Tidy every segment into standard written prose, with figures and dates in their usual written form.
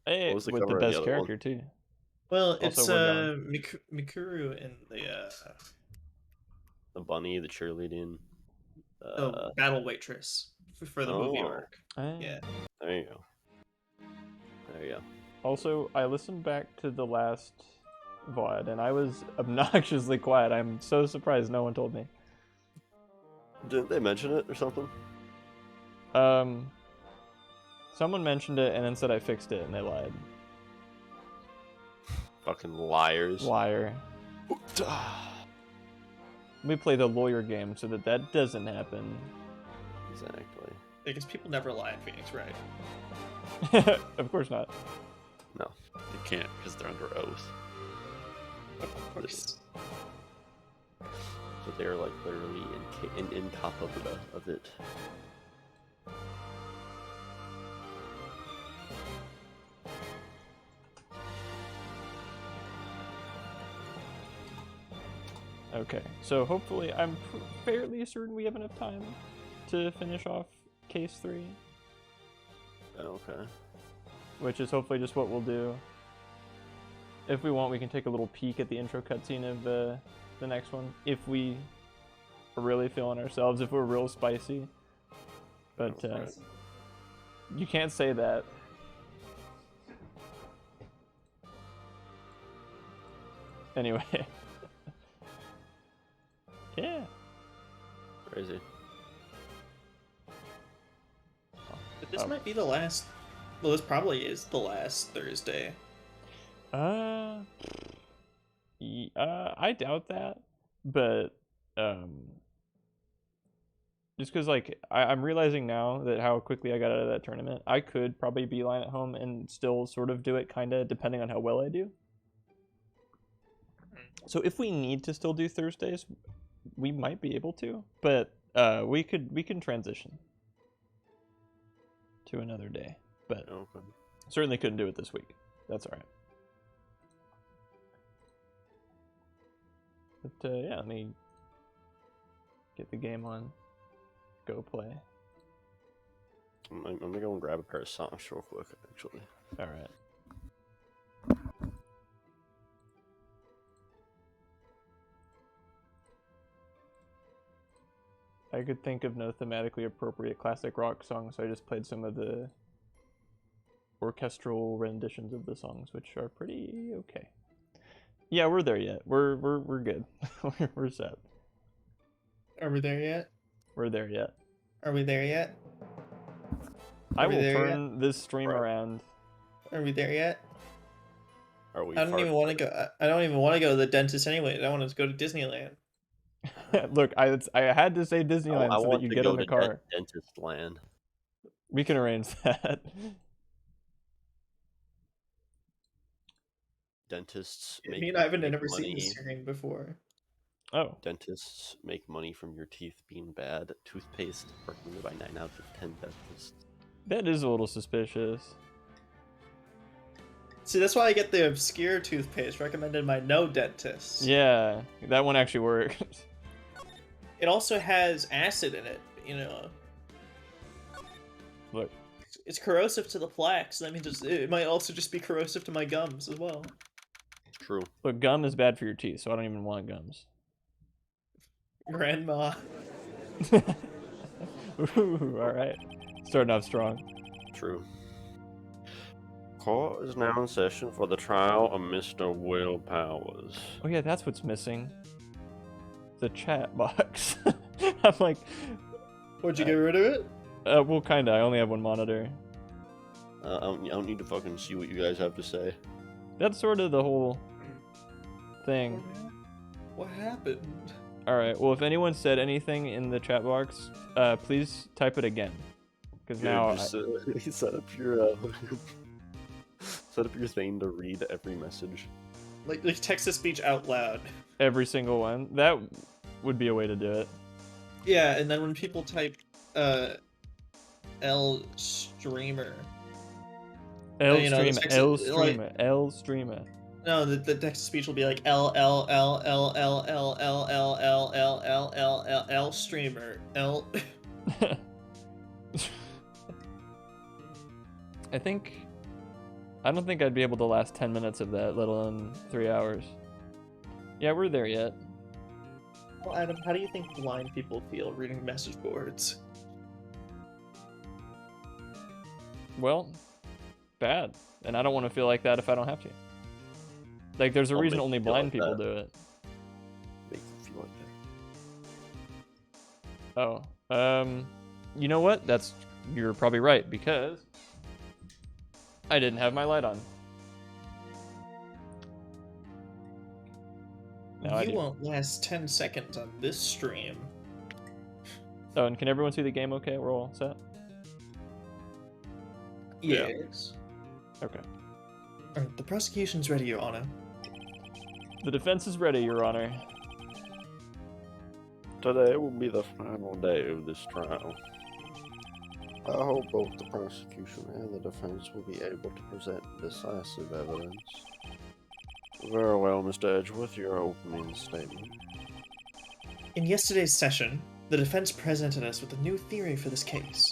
Hey, What was the with the cover of the best other one? character too. Well, Also, it's we're gone. Mikuru in The bunny, the cheerleading. the battle waitress for the movie Oh, arc. Eh. Yeah. there you go. There you go. Also, I listened back to the last VOD and I was obnoxiously quiet. I'm so surprised no one told me. Didn't they mention it or something? Someone mentioned it and then said I fixed it and they lied. Fucking liars. Liar. We play the lawyer game so that that doesn't happen. Exactly. Because people never lie in Phoenix, right? Of course not. No. They can't because they're under oath. Of course. So they're like literally in top of it. Okay, so hopefully I'm fairly certain we have enough time to finish off case 3. Okay. Which is hopefully just what we'll do. If we want, we can take a little peek at the intro cutscene of the next one. If we are really feeling ourselves, if we're real spicy. But you can't say that. Anyway. Yeah. Crazy. But this might be the last. Well, this probably is the last Thursday. I doubt that, but just because like I'm realizing now that how quickly I got out of that tournament, I could probably beeline at home and still sort of do it, kind of depending on how well I do. So if we need to still do Thursdays, we might be able to, but we can transition to another day, but Okay. certainly couldn't do it this week. That's all right. But yeah, let me get the game on. Go play. I'm gonna go and grab a pair of socks real quick, actually. All right. I could think of no thematically appropriate classic rock songs, so I just played some of the orchestral renditions of the songs, which are pretty okay. Yeah, we're there yet. We're good. We're set. Are we there yet? We're there yet. Are we there yet? I Are we will there turn this stream Right. around. Are we there yet? Are we? I don't even want to go. I don't even want to go to the dentist anyway. I want to go to Disneyland. Look, I had to say Disneyland I so that want you to get go in the to car. dentist land. We can arrange that. Dentists I make. mean, I haven't make never seen money. this hearing before. Oh, Dentists make money from your teeth being bad. Toothpaste recommended by 9 out of 10 dentists. that is a little suspicious. See, that's why I get the obscure toothpaste recommended by no dentist. Yeah, that one actually worked. It also has acid in it, you know. Look, It's corrosive to the plaques. That means it might also just be corrosive to my gums as well. True. look, gum is bad for your teeth, so I don't even want gums. Grandma. Ooh, all right, starting off strong. True. Court is now in session for the trial of Mr. Will Powers. Oh yeah, that's what's missing. The chat box. I'm like, Would you get rid of it? well, kinda. I only have one monitor. I don't need to fucking see what you guys have to say. That's sort of the whole thing. What happened? All right. Well, if anyone said anything in the chat box, please type it again. Because now Just, set up your set up your thing to read every message. Like text to speech out loud. every single one. That would be a way to do it. Yeah, and then when people type L streamer. L you know, streamer, text- L like- streamer, L streamer. No, the text to speech will be like L streamer. L I think I don't think I'd be able to last 10 minutes of that, let alone 3 hours. Yeah, we're there yet. Well, Adam, how do you think blind people feel reading message boards? Well, bad. And I don't want to feel like that if I don't have to. Like, there's a I'll reason make only you feel blind like people that. do it. Make you feel like that. Oh, you know what? You're probably right, because I didn't have my light on. Now I You do. won't last 10 seconds on this stream. Oh, and can everyone see the game okay? We're all set? Yeah. Yes. Okay. Alright, the prosecution's ready, Your Honor. The defense is ready, Your Honor. Today will be the final day of this trial. I hope both the prosecution and the defense will be able to present decisive evidence. Very well, Mr. Edgeworth, your opening statement. In yesterday's session, the defense presented us with a new theory for this case.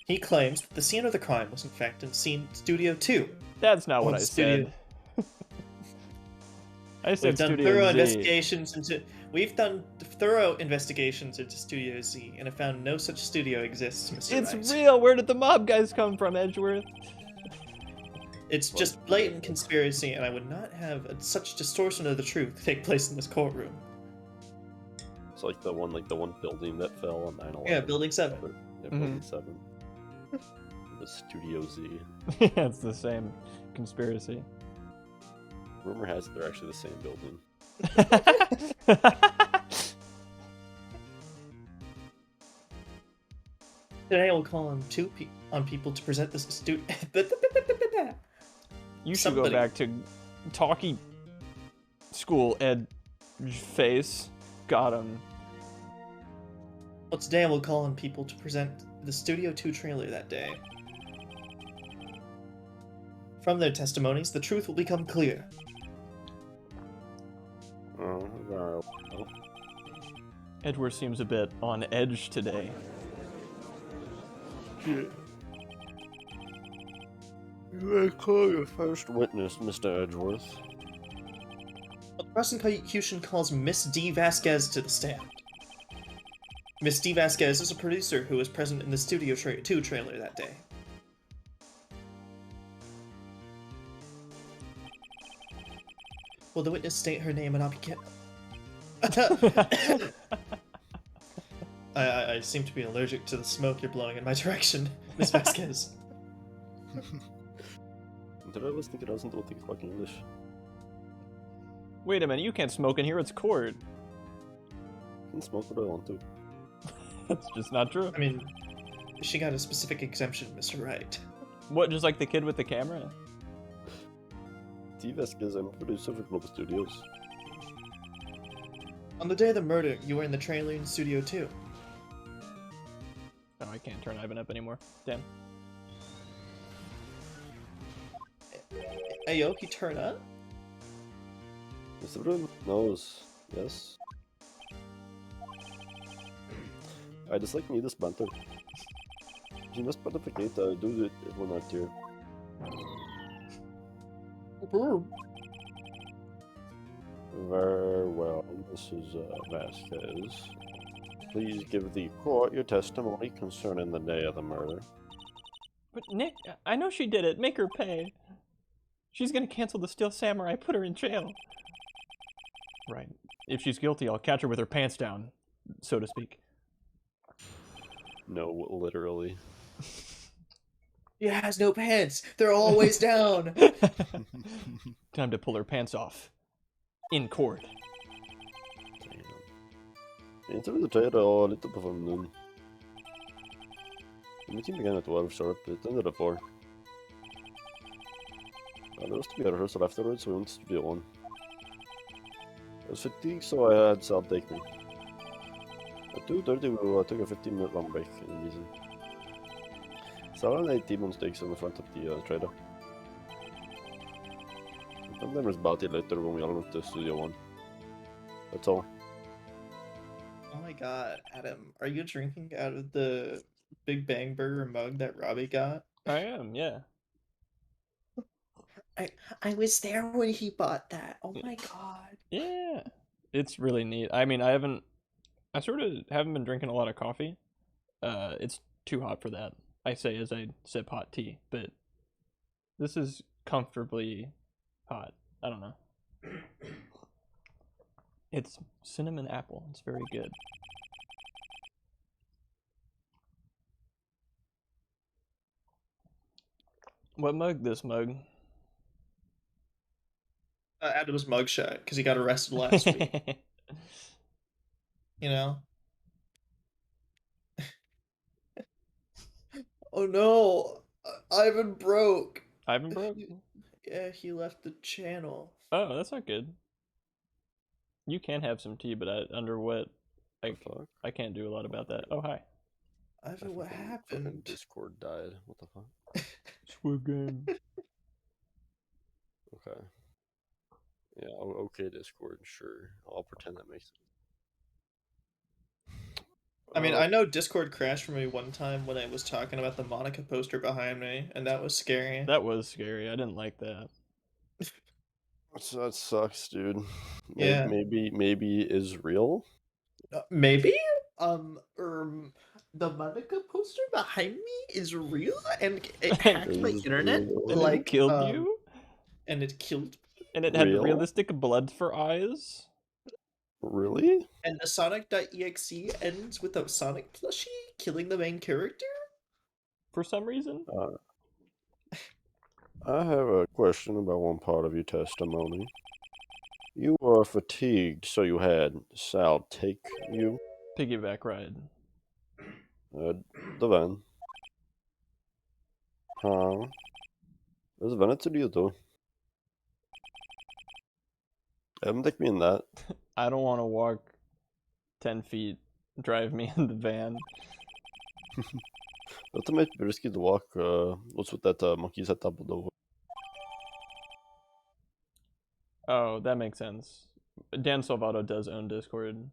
He claims that the scene of the crime was in fact in scene Studio 2. That's not what On I Studio- said. I said We've done Studio thorough Z. investigations into Studio Z and have found no such studio exists, Mr. It's Wright. real! Where did the mob guys come from, Edgeworth? It's just blatant conspiracy, and I would not have such distortion of the truth take place in this courtroom. It's like the one building that fell on 9/11. Yeah, Building 7. Yeah, Mhm. Building 7. The Studio Z. Yeah, it's the same conspiracy. Rumor has it they're actually the same building. Today I will call on people to present this You should Somebody- go back to talkie school, Ed face. Got him. Well, today I will call on people to present the Studio 2 trailer that day. From their testimonies, the truth will become clear. Oh, very well. Edward seems a bit on edge today. You may call your first witness, Mr. Edgeworth. The prosecution calls Miss D. Vasquez to the stand. Miss D. Vasquez is a producer who was present in the Studio 2 trailer that day. Will the witness state her name and I'll begin? I seem to be allergic to the smoke you're blowing in my direction, Miss Vasquez. Did I listen to it? I doesn't think it's fucking English. Wait a minute, you can't smoke in here, it's court. I can smoke what I want to. That's just not true. I mean, she got a specific exemption, Mr. Wright. What, just like the kid with the camera? T. Vasquez, I'm a producer for Global Studios. On the day of the murder, you were in the trailer in Studio 2. Oh, I can't turn Ivan up anymore. Damn. Aoki, turn up? Mr. Bruin knows. Yes. I dislike Nida's banter. She must pontificate, do it if we're not here. Very well, Mrs. Vasquez. Please give the court your testimony concerning the day of the murder. But Nick, I know she did it. Make her pay. She's gonna cancel the Steel Samurai, put her in jail. Right. If she's guilty, I'll catch her with her pants down, so to speak. No, literally. She has no pants. They're always down. Time to pull her pants off. In court. Jag tror det tar lite på 5 nu. The meeting began at 12 sharp, it ended at 4. There was to be a rehearsal afterwards, so we went to Studio 1. I was fatigued, so I had Sal take me. At 2:30 we took a 15-minute long break in the reason. Sal and I T-bone steaks in the front of the trailer. And then was about it later when we all went to Studio 1. That's all. Oh my god, Adam, are you drinking out of the Big Bang Burger mug that Robbie got? I am, yeah. I was there when he bought that. Oh my god. Yeah, it's really neat. I mean, I sort of haven't been drinking a lot of coffee. It's too hot for that. I say as I sip hot tea, but this is comfortably hot. I don't know. It's cinnamon apple. It's very good. What mug? This mug. Adam's mugshot because he got arrested last week. You know. Oh no, Ivan broke. Ivan broke? Yeah, he left the channel. Oh, that's not good. You can have some tea, but under what? Fuck. I can't do a lot about that. Oh, hi. Ivan, what Fucking happened? Discord died. What the fuck? Squid game. Okay. Yeah, okay, Discord, sure. I'll pretend that makes sense. I mean, I know Discord crashed for me one time when I was talking about the Monica poster behind me, and that was scary. That was scary. I didn't like that. That sucks, dude. Yeah. Maybe is real. Maybe? The Monica poster behind me is real, and it hacked my Is internet. real. And Like, it killed you? And it killed And it had Real? realistic blood for eyes? Really? And the Sonic.exe ends with a Sonic plushie killing the main character? For some reason? I have a question about one part of your testimony. You were fatigued, so you had Sal take you. Piggyback ride. The van. Huh? Hur vanet du då? Även take me in that. I don't want to walk 10 feet, drive me in the van. Låt mig risky to walk. What's with that monkey setup though? Oh, that makes sense. Dan Salvato does own Discord.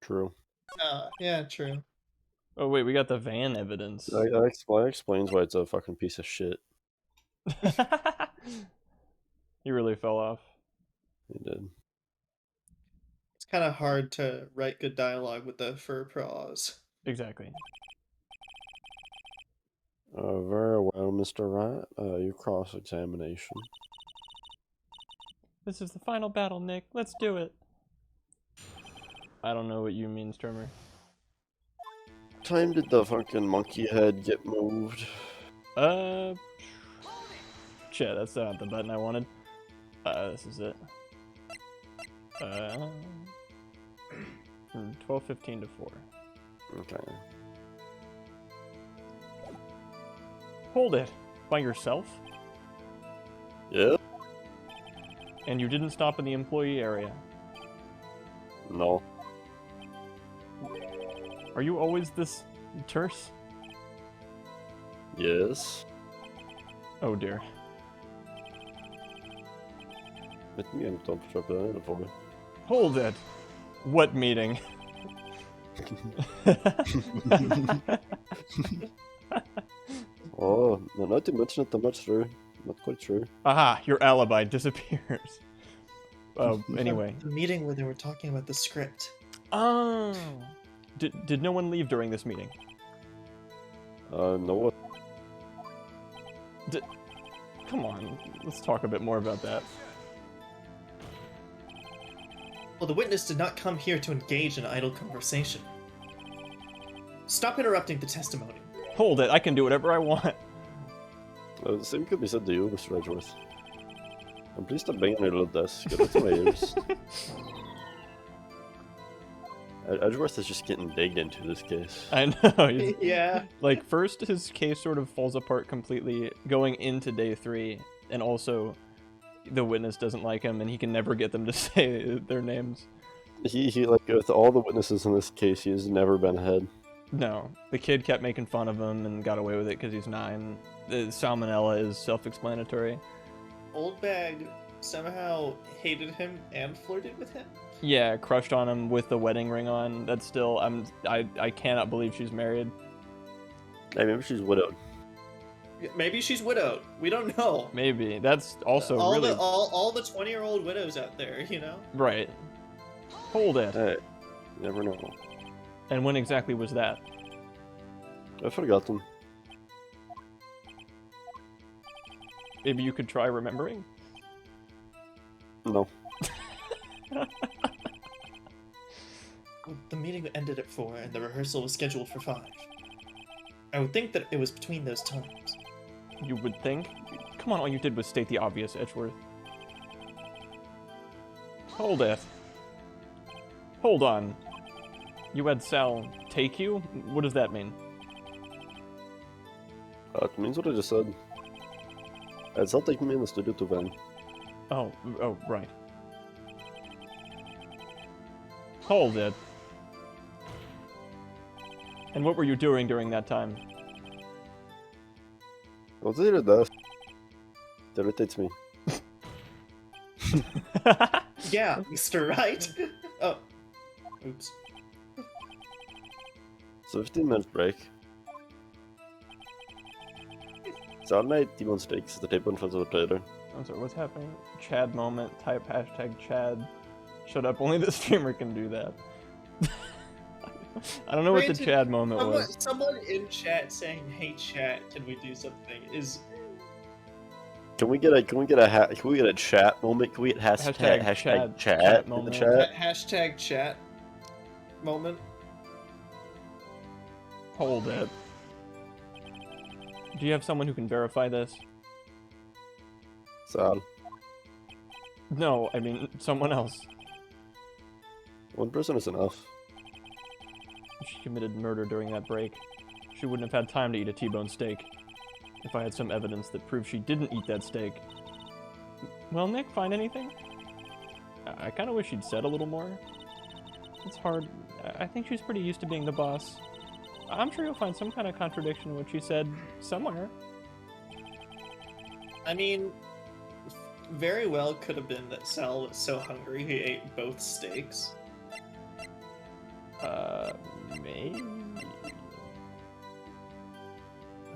True. Yeah, true. Oh, wait, we got the van evidence. That explains why it's a fucking piece of shit. He really fell off. He did. It's kind of hard to write good dialogue with the fur paws. Exactly. Very well, Mr. Wright. Your cross-examination. This is the final battle, Nick. Let's do it. I don't know what you mean, Sturmer. Time did the fucking monkey head get moved? Shit, that's not the button I wanted. This is it. 12:15 to 4. Okay. Hold it. By yourself? Yeah? And you didn't stop in the employee area. No. Are you always this terse? Yes. Oh dear. Vet ni inte om köper det på mig? Hold it. What meeting? Oh, no, not too much, not too much true. Not quite true. Aha, your alibi disappears. Anyway. The meeting where they were talking about the script. Oh. Did no one leave during this meeting? No. Come on, let's talk a bit more about that. Well, the witness did not come here to engage in idle conversation. Stop interrupting the testimony. Hold it, I can do whatever I want. The same could be said to you, Mr. Edgeworth. And please stop banging your little desk. Get it to my ears. Edgeworth is just getting digged into this case. I know. Yeah. Like, first his case sort of falls apart completely going into day 3, and also the witness doesn't like him, and he can never get them to say their names. He like, with all the witnesses in this case, he has never been ahead. No, the kid kept making fun of him and got away with it because he's 9. The salmonella is self-explanatory. Old Bag somehow hated him and flirted with him? Yeah, crushed on him with the wedding ring on. That's still, I cannot believe she's married. Hey, maybe she's widowed. Maybe she's widowed. We don't know. Maybe. That's also all really... all the 20-year-old widows out there, you know? Right. Hold it. Hey, you never know. And when exactly was that? I forgot them. Maybe you could try remembering? No. The meeting ended at 4, and the rehearsal was scheduled for 5. I would think that it was between those times. You would think? Come on, all you did was state the obvious, Edgeworth. Hold it. Hold on. You had Sal take you? What does that mean? It means what I just said. It's not taking me in the studio to vent. Oh, right. Hold it. And what were you doing during that time? What's it that? It irritates me. Yeah, Mr. Wright. Oh. Oops. So 15 minutes break. Saturday night, T-Bone Steaks, the tape in front of the trailer. I'm sorry, what's happening? Chad moment, type hashtag Chad. Shut up, only the streamer can do that. I don't know what the Chad moment was. Someone in chat saying, "Hey chat, can we do something?" is... Can we get a chat moment? Can we get hashtag chat in the chat? Hashtag chat moment. Hold it. Do you have someone who can verify this? Sad. No, I mean someone else. One person is enough. She committed murder during that break. She wouldn't have had time to eat a T-bone steak. If I had some evidence that proved she didn't eat that steak. Well, Nick, find anything? I kind of wish she'd said a little more. It's hard. I think she's pretty used to being the boss. I'm sure you'll find some kind of contradiction in what she said somewhere. I mean, very well could have been that Sal was so hungry he ate both steaks. Maybe?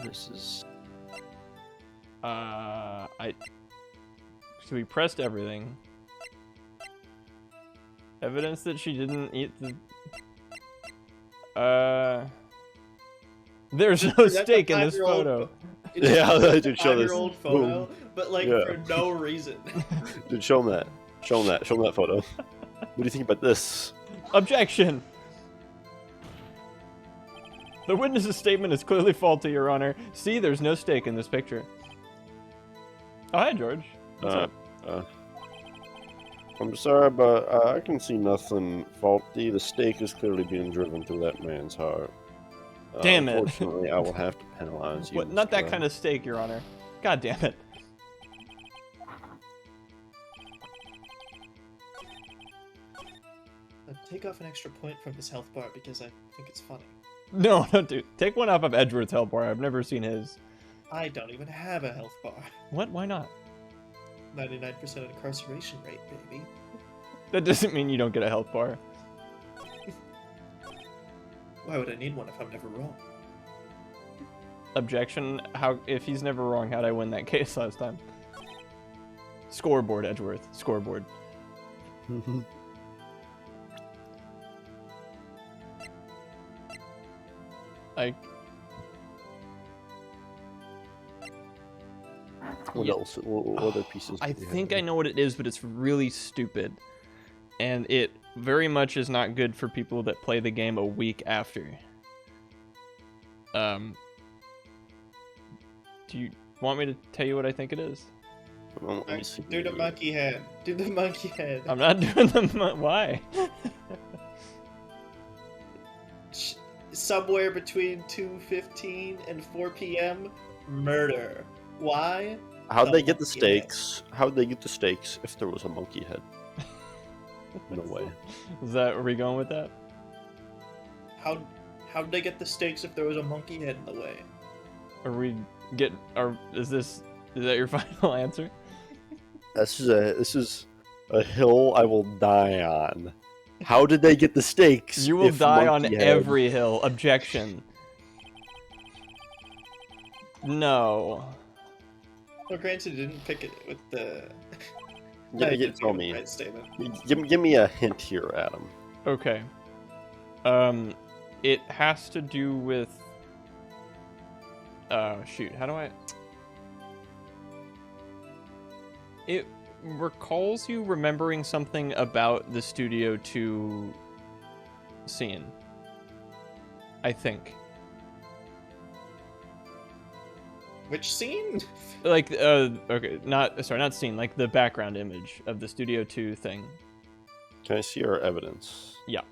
This is... So we pressed everything. Evidence that she didn't eat the... There's no steak in this photo. Yeah, I did show this. 5-year-old photo, but like Yeah. for no reason. Dude, show him that. Show him that. Show him that photo. What do you think about this? Objection! The witness's statement is clearly faulty, Your Honor. See, there's no steak in this picture. Oh, hi, George. What's up? I'm sorry, but I can see nothing faulty. The stake is clearly being driven through that man's heart. Damn it. Unfortunately, I will have to penalize you. What? Not that kind of steak, Your Honor. God damn it. Take off an extra point from this health bar because I think it's funny. No, don't do. Take one off of Edgeworth's health bar. I've never seen his. I don't even have a health bar. What? Why not? 99% incarceration rate, baby. That doesn't mean you don't get a health bar. Why would I need one if I'm never wrong? Objection. How? If he's never wrong, how'd I win that case last time? Scoreboard, Edgeworth. Scoreboard. Like, What else? What other pieces? I do we think have? I know what it is, but it's really stupid. And it very much is not good for people that play the game a week after. Do you want me to tell you what I think it is? Well, let me see. Do the monkey head. Do the monkey head. I'm not doing the why? Somewhere between 2:15 and 4 p.m. Murder. Why? How'd they get the monkey head. stakes? How'd they get the stakes if there was a monkey head? No way. Is that are we going with that? How'd they get the stakes if there was a monkey head in the way? Are we get? Is that your final answer? This is a hill I will die on. How did they get the stakes? You will if die on monkey head- every hill. Objection. No. Well, granted, you didn't pick it with the. Tell me. Right statement. Give me a hint here, Adam. Okay. It has to do with. Shoot. How do I? It recalls you remembering something about the Studio 2 scene. I think. Which scene? Like, okay, not scene, like the background image of the Studio 2 thing. Can I see our evidence? Yeah.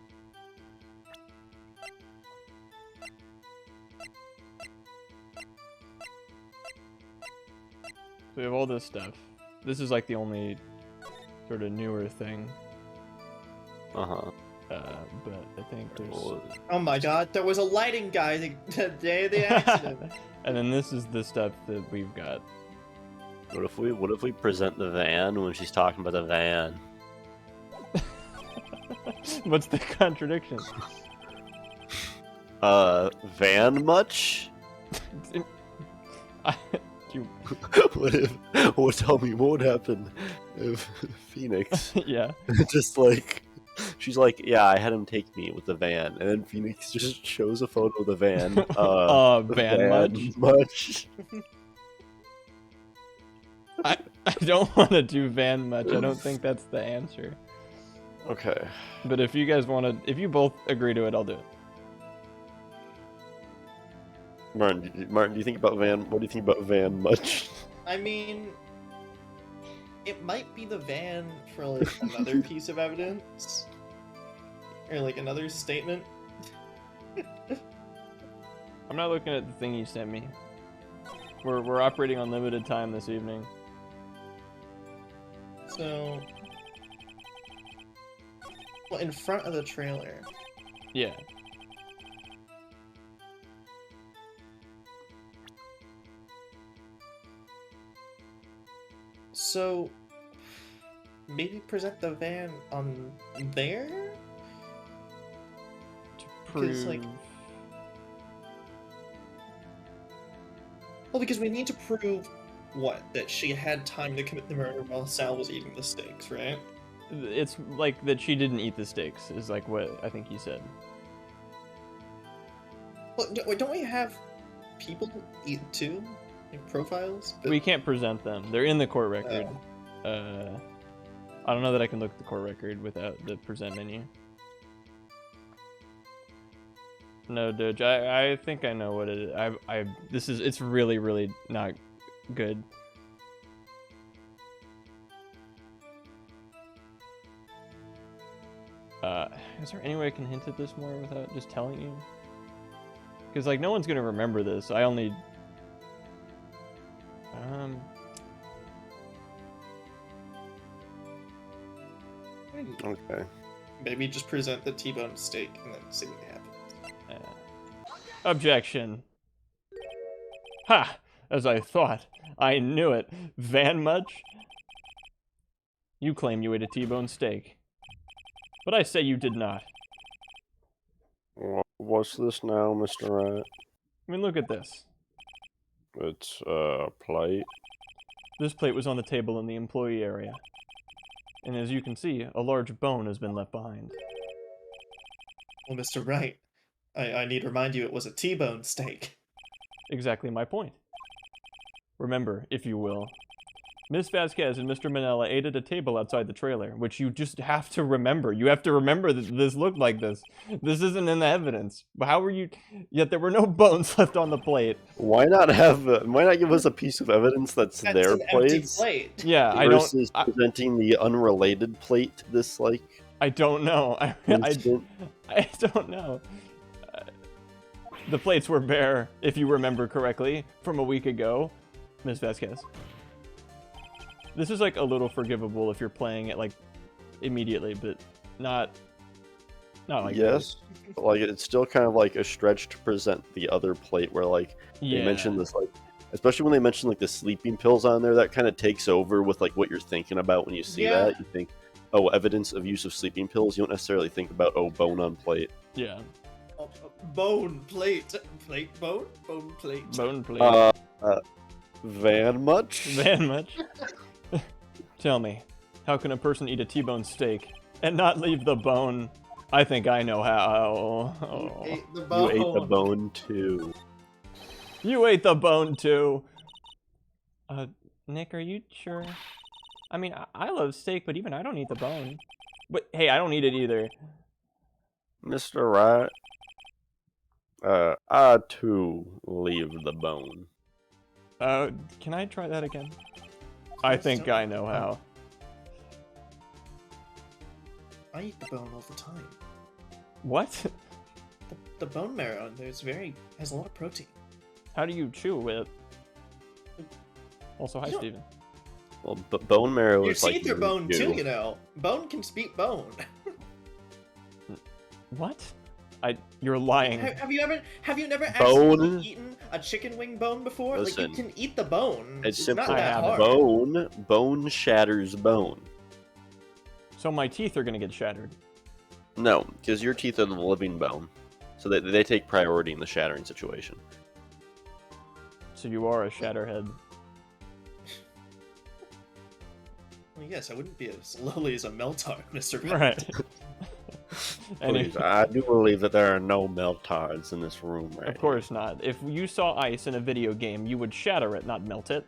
So we have all this stuff. This is like the only sort of newer thing. Uh-huh. But I think there's... Oh my god, there was a lighting guy the day of the accident. And then this is the stuff that we've got. What if we present the van when she's talking about the van? What's the contradiction? Van much? Tell me what would happen if Phoenix Yeah. just like she's like, yeah, I had him take me with the van, and then Phoenix just shows a photo of the van. Van much? I don't want to do van much. I don't think that's the answer. Okay. But if you guys want to, if you both agree to it, I'll do it. Martin, do you think about van? What do you think about van much? I mean, it might be the van for like another piece of evidence, or like another statement. I'm not looking at the thing you sent me. We're operating on limited time this evening. So, well, in front of the trailer. Yeah. So, maybe present the van on there? To 'Cause, prove... like- Well, because we need to prove, what, that she had time to commit the murder while Sal was eating the steaks, right? It's like that she didn't eat the steaks, is like what I think he said. Well, don't we have people eat too? Like profiles? But... We can't present them. They're in the court record. I don't know that I can look at the court record without the present menu. No, Doge, I think I know what it is. It's really, really not good. Is there any way I can hint at this more without just telling you? Because, like, no one's gonna remember this. I only... Okay. Maybe just present the T-bone steak and then see what happens. Objection. Ha! As I thought. I knew it. Van much? You claim you ate a T-bone steak. But I say you did not. What's this now, Mr. Wright? I mean, look at this. It's a plate. This plate was on the table in the employee area. And as you can see, a large bone has been left behind. Well, Mr. Wright, I need to remind you it was a T-bone steak. Exactly my point. Remember, if you will, Miss Vasquez and Mr. Manella ate at a table outside the trailer, which you just have to remember. You have to remember that this looked like this. This isn't in the evidence. But how were you... Yet there were no bones left on the plate. Why not give us a piece of evidence that's their an empty plates? plate. Yeah, Versus presenting the unrelated plate to this, like... I don't know. I don't know. The plates were bare, if you remember correctly, from a week ago, Miss Vasquez. This is like a little forgivable if you're playing it like immediately, but not like yes, but, like it's still kind of like a stretch to present the other plate where like they mentioned this, like especially when they mention like the sleeping pills on there, that kind of takes over with like what you're thinking about when you see that. You think, oh, evidence of use of sleeping pills. You don't necessarily think about, oh, bone on plate. Yeah. Bone plate, bone plate. Bone plate. Van much? Van much? Tell me, how can a person eat a T-bone steak and not leave the bone? I think I know how. You ate the You bone. ate the bone too. You ate the bone too. Nick, are you sure? I mean, I love steak, but even I don't eat the bone. But hey, I don't eat it either. Mr. Wright, I too leave the bone. Can I try that again? I think I know how. I eat the bone all the time. What? The bone marrow in there has a lot of protein. How do you chew it? Also, hi, You don't- Steven. Well, bone marrow You is like see their bone you. too, you know. Bone can speak bone. What? You're lying. Have you never Bone? actually eaten a chicken wing bone before? Listen, like, you can eat the bone. It's It's simple. not that hard. Bone shatters bone. So my teeth are gonna get shattered. No, because your teeth are the living bone. So they take priority in the shattering situation. So you are a shatterhead. Well, yes, I wouldn't be as lowly as a Meltar, Mr. Right. Please, I do believe that there are no meltards in this room right Of course not. If you saw ice in a video game, you would shatter it, not melt it.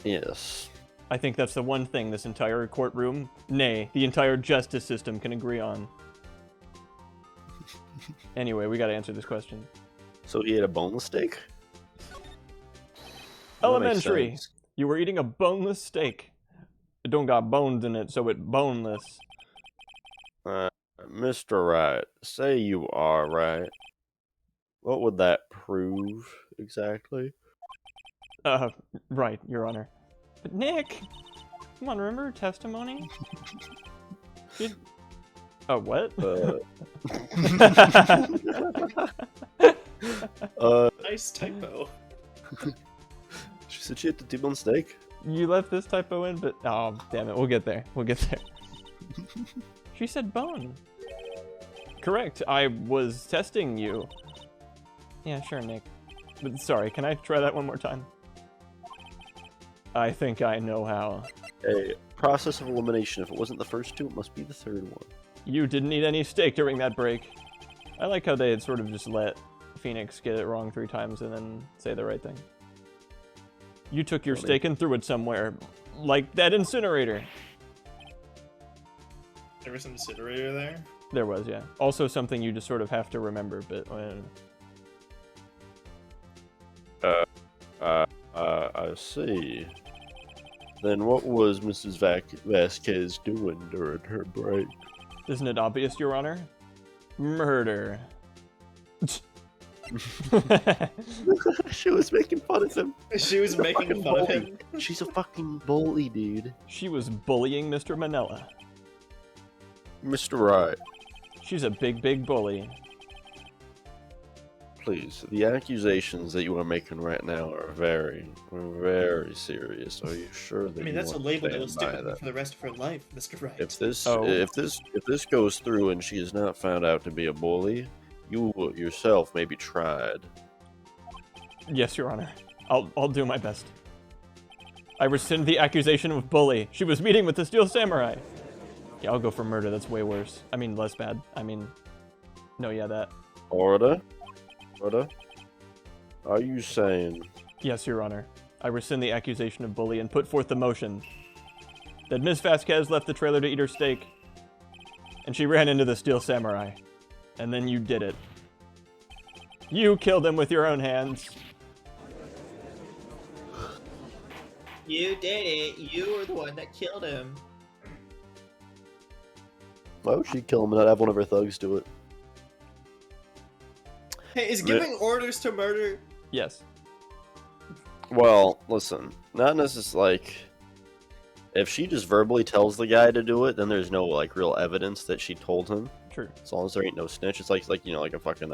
here. Yes. I think that's the one thing this entire courtroom, nay, the entire justice system can agree on. Anyway, we gotta answer this question. So he ate a boneless steak? That makes Elementary. sense. You were eating a boneless steak. It don't got bones in it, so it boneless. Mr. Wright, say you are right. What would that prove exactly? Right, Your Honor. But Nick! Come on, remember testimony? Oh, what? Nice typo. She said she ate the T-bone steak? You left this typo in, but... Oh, damn it. We'll get there. We'll get there. She said bone. Correct. I was testing you. Yeah, sure, Nick. But sorry, can I try that one more time? I think I know how. A process of elimination. If it wasn't the first two, it must be the third one. You didn't eat any steak during that break. I like how they had sort of just let Phoenix get it wrong 3 times and then say the right thing. You took your steak and threw it somewhere. Like that incinerator. There was an incinerator there? There was, yeah. Also something you just sort of have to remember, but... I see. Then what was Mrs. Vasquez doing during her break? Isn't it obvious, Your Honor? Murder. She was making fun of him. She was making fun of him. She's a fucking bully, dude. She was bullying Mr. Manila. Mr. Wright, She's a big, big bully. please. The accusations that you are making right now are very, very serious. Are you sure that I mean, you that's a want label to that will stand stick by with her that? for the rest of her life, Mr. Wright. If this Oh. if this goes through and she is not found out to be a bully, you yourself may be tried. Yes, Your Honor. I'll do my best. I rescind the accusation of bully. She was meeting with the Steel Samurai. Yeah, I'll go for murder. That's way worse. I mean, less bad. I mean, no, yeah, that. Order? Are you saying Yes, Your Honor. I rescind the accusation of bully and put forth the motion that Ms. Vasquez left the trailer to eat her steak, and she ran into the Steel Samurai. And then you did it. You killed him with your own hands. You did it. You were the one that killed him. why would she kill him and not have one of her thugs do it? Hey, is giving orders to murder? Yes. Well, listen, not necessarily like if she just verbally tells the guy to do it, then there's no like real evidence that she told him. True. As long as there ain't no snitch, it's like you know like a fucking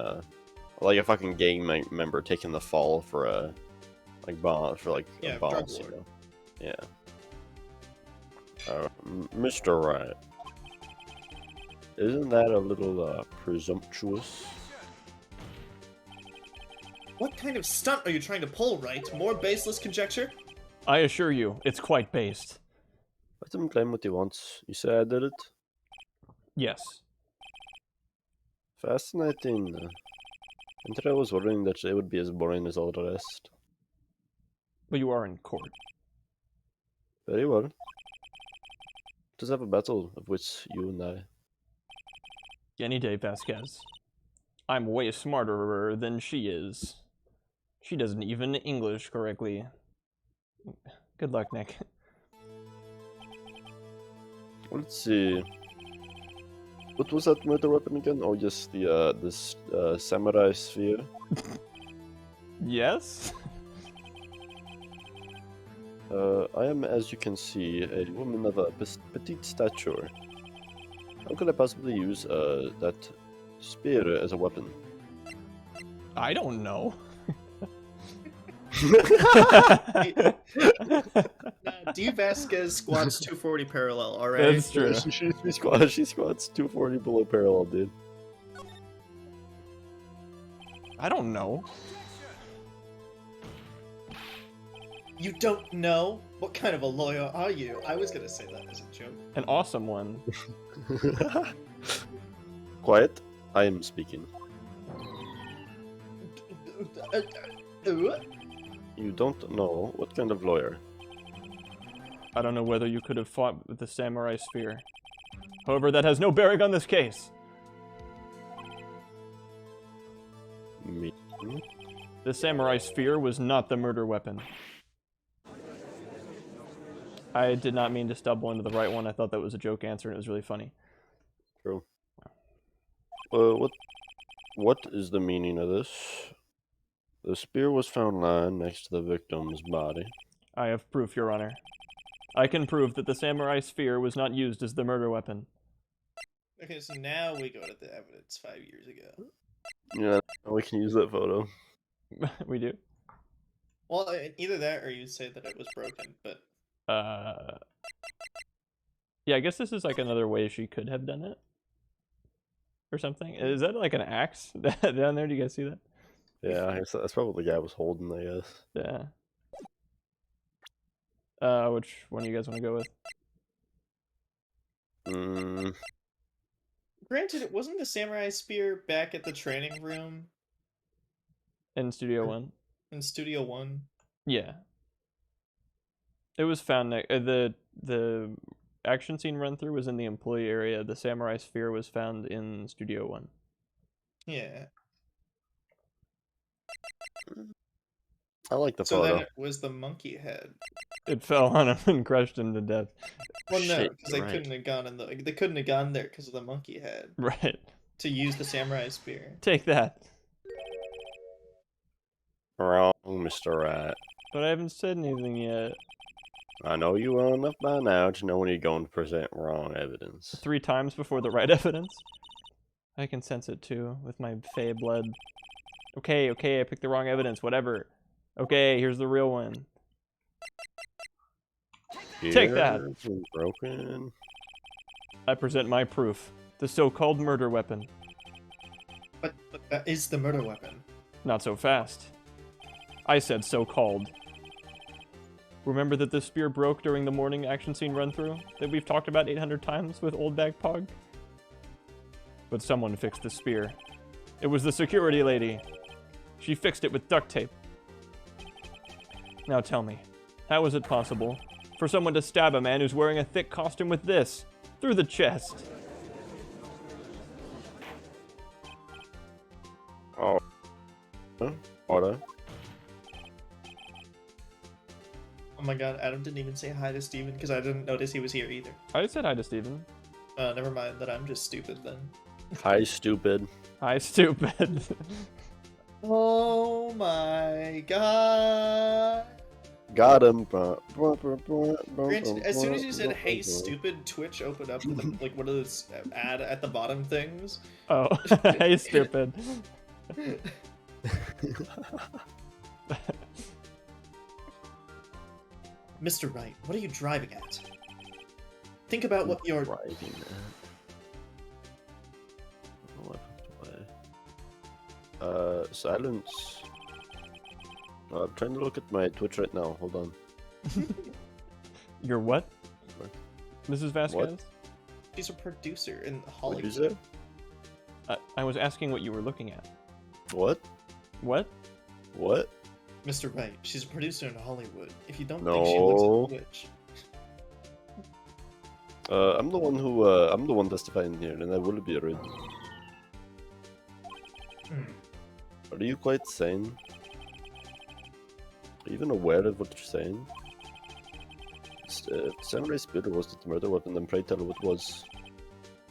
gang member taking the fall for a bomb for like Yeah, a bombs, drug you lord. know. Yeah. Mr. Wright, isn't that a little presumptuous? What kind of stunt are you trying to pull, Wright? More baseless conjecture? I assure you, it's quite based. Let him claim what he wants. You say I did it? Yes. Fascinating. Until I was worrying that they would be as boring as all the rest. But you are in court. Very well. Let's have a battle of which you and I. Any day, Vasquez. I'm way smarter than she is. She doesn't even English correctly. Good luck, Nick. Let's see. What was that murder weapon again? Oh, yes, the this samurai sphere. Yes? I am, as you can see, a woman of a petite stature. How could I possibly use that spear as a weapon? I don't know. D. Vasquez squats 240 parallel, alright? That's true. She squats 240 below parallel, dude. I don't know. You don't know? What kind of a lawyer are you? I was gonna say that as a joke. An awesome one. Quiet. I am speaking. You don't know what kind of lawyer. I don't know whether you could have fought with the samurai spear. However, that has no bearing on this case. Me. The samurai spear was not the murder weapon. I did not mean to stumble into the right one. I thought that was a joke answer, and it was really funny. True. What is the meaning of this? The spear was found lying next to the victim's body. I have proof, Your Honor. I can prove that the samurai spear was not used as the murder weapon. Okay, so now we go to the evidence 5 years ago. Yeah, we can use that photo. We do? Well, either that or you say that it was broken, but... Yeah, I guess this is like another way she could have done it. Or something. Is that like an axe down there? Do you guys see that? Yeah, I guess that's probably the guy was holding, I guess. Yeah. Which one do you guys want to go with? Granted, it wasn't the samurai spear back at the training room In Studio One? in Studio 1. Yeah. It was found the action scene run through was in the employee area. The samurai sphere was found in Studio One. Yeah. I like the So photo. then it was the monkey head. It fell on him and crushed him to death. Well, no, Shit, because they right. couldn't have gone in the they couldn't have gone there because of the monkey head Right. to use the samurai spear. Take that. Wrong, Mr. Wright. But I haven't said anything yet. I know you well enough by now to know when you're going to present wrong evidence. 3 times before the right evidence. I can sense it too with my fey blood. Okay, I picked the wrong evidence, whatever. Okay, here's the real one. Take that. It's broken. I present my proof. The so-called murder weapon. But that is the murder weapon. Not so fast. I said so-called. Remember that the spear broke during the morning action scene run-through that we've talked about 800 times with Old Bag Pog? But someone fixed the spear. It was the security lady. She fixed it with duct tape. Now tell me, how is it possible for someone to stab a man who's wearing a thick costume with this through the chest? Oh. Auto. Oh my god, Adam didn't even say hi to Steven because I didn't notice he was here either. I said hi to Steven. Never mind that I'm just stupid then. Hi, stupid. Hi, stupid. Oh my god. Got him. Granted, as soon as you said "Hey, stupid," Twitch opened up with like one of those ad at the bottom things. Oh, hey, stupid. Mr. Wright, what are you driving at? Think about what you're... Driving at. Silence. I'm trying to look at my Twitch right now. Hold on. Your what? What? Mrs. Vasquez? She's a producer in What did you Hollywood. say? I was asking what you were looking at. What? What? What? Mr. Wright, she's a producer in Hollywood. If you don't No. think she looks at Twitch. I'm the one testifying here, and I will be rude. Are you quite sane? Are you even aware of what you're saying? Samurai Spear was the murder weapon, then pray tell what was.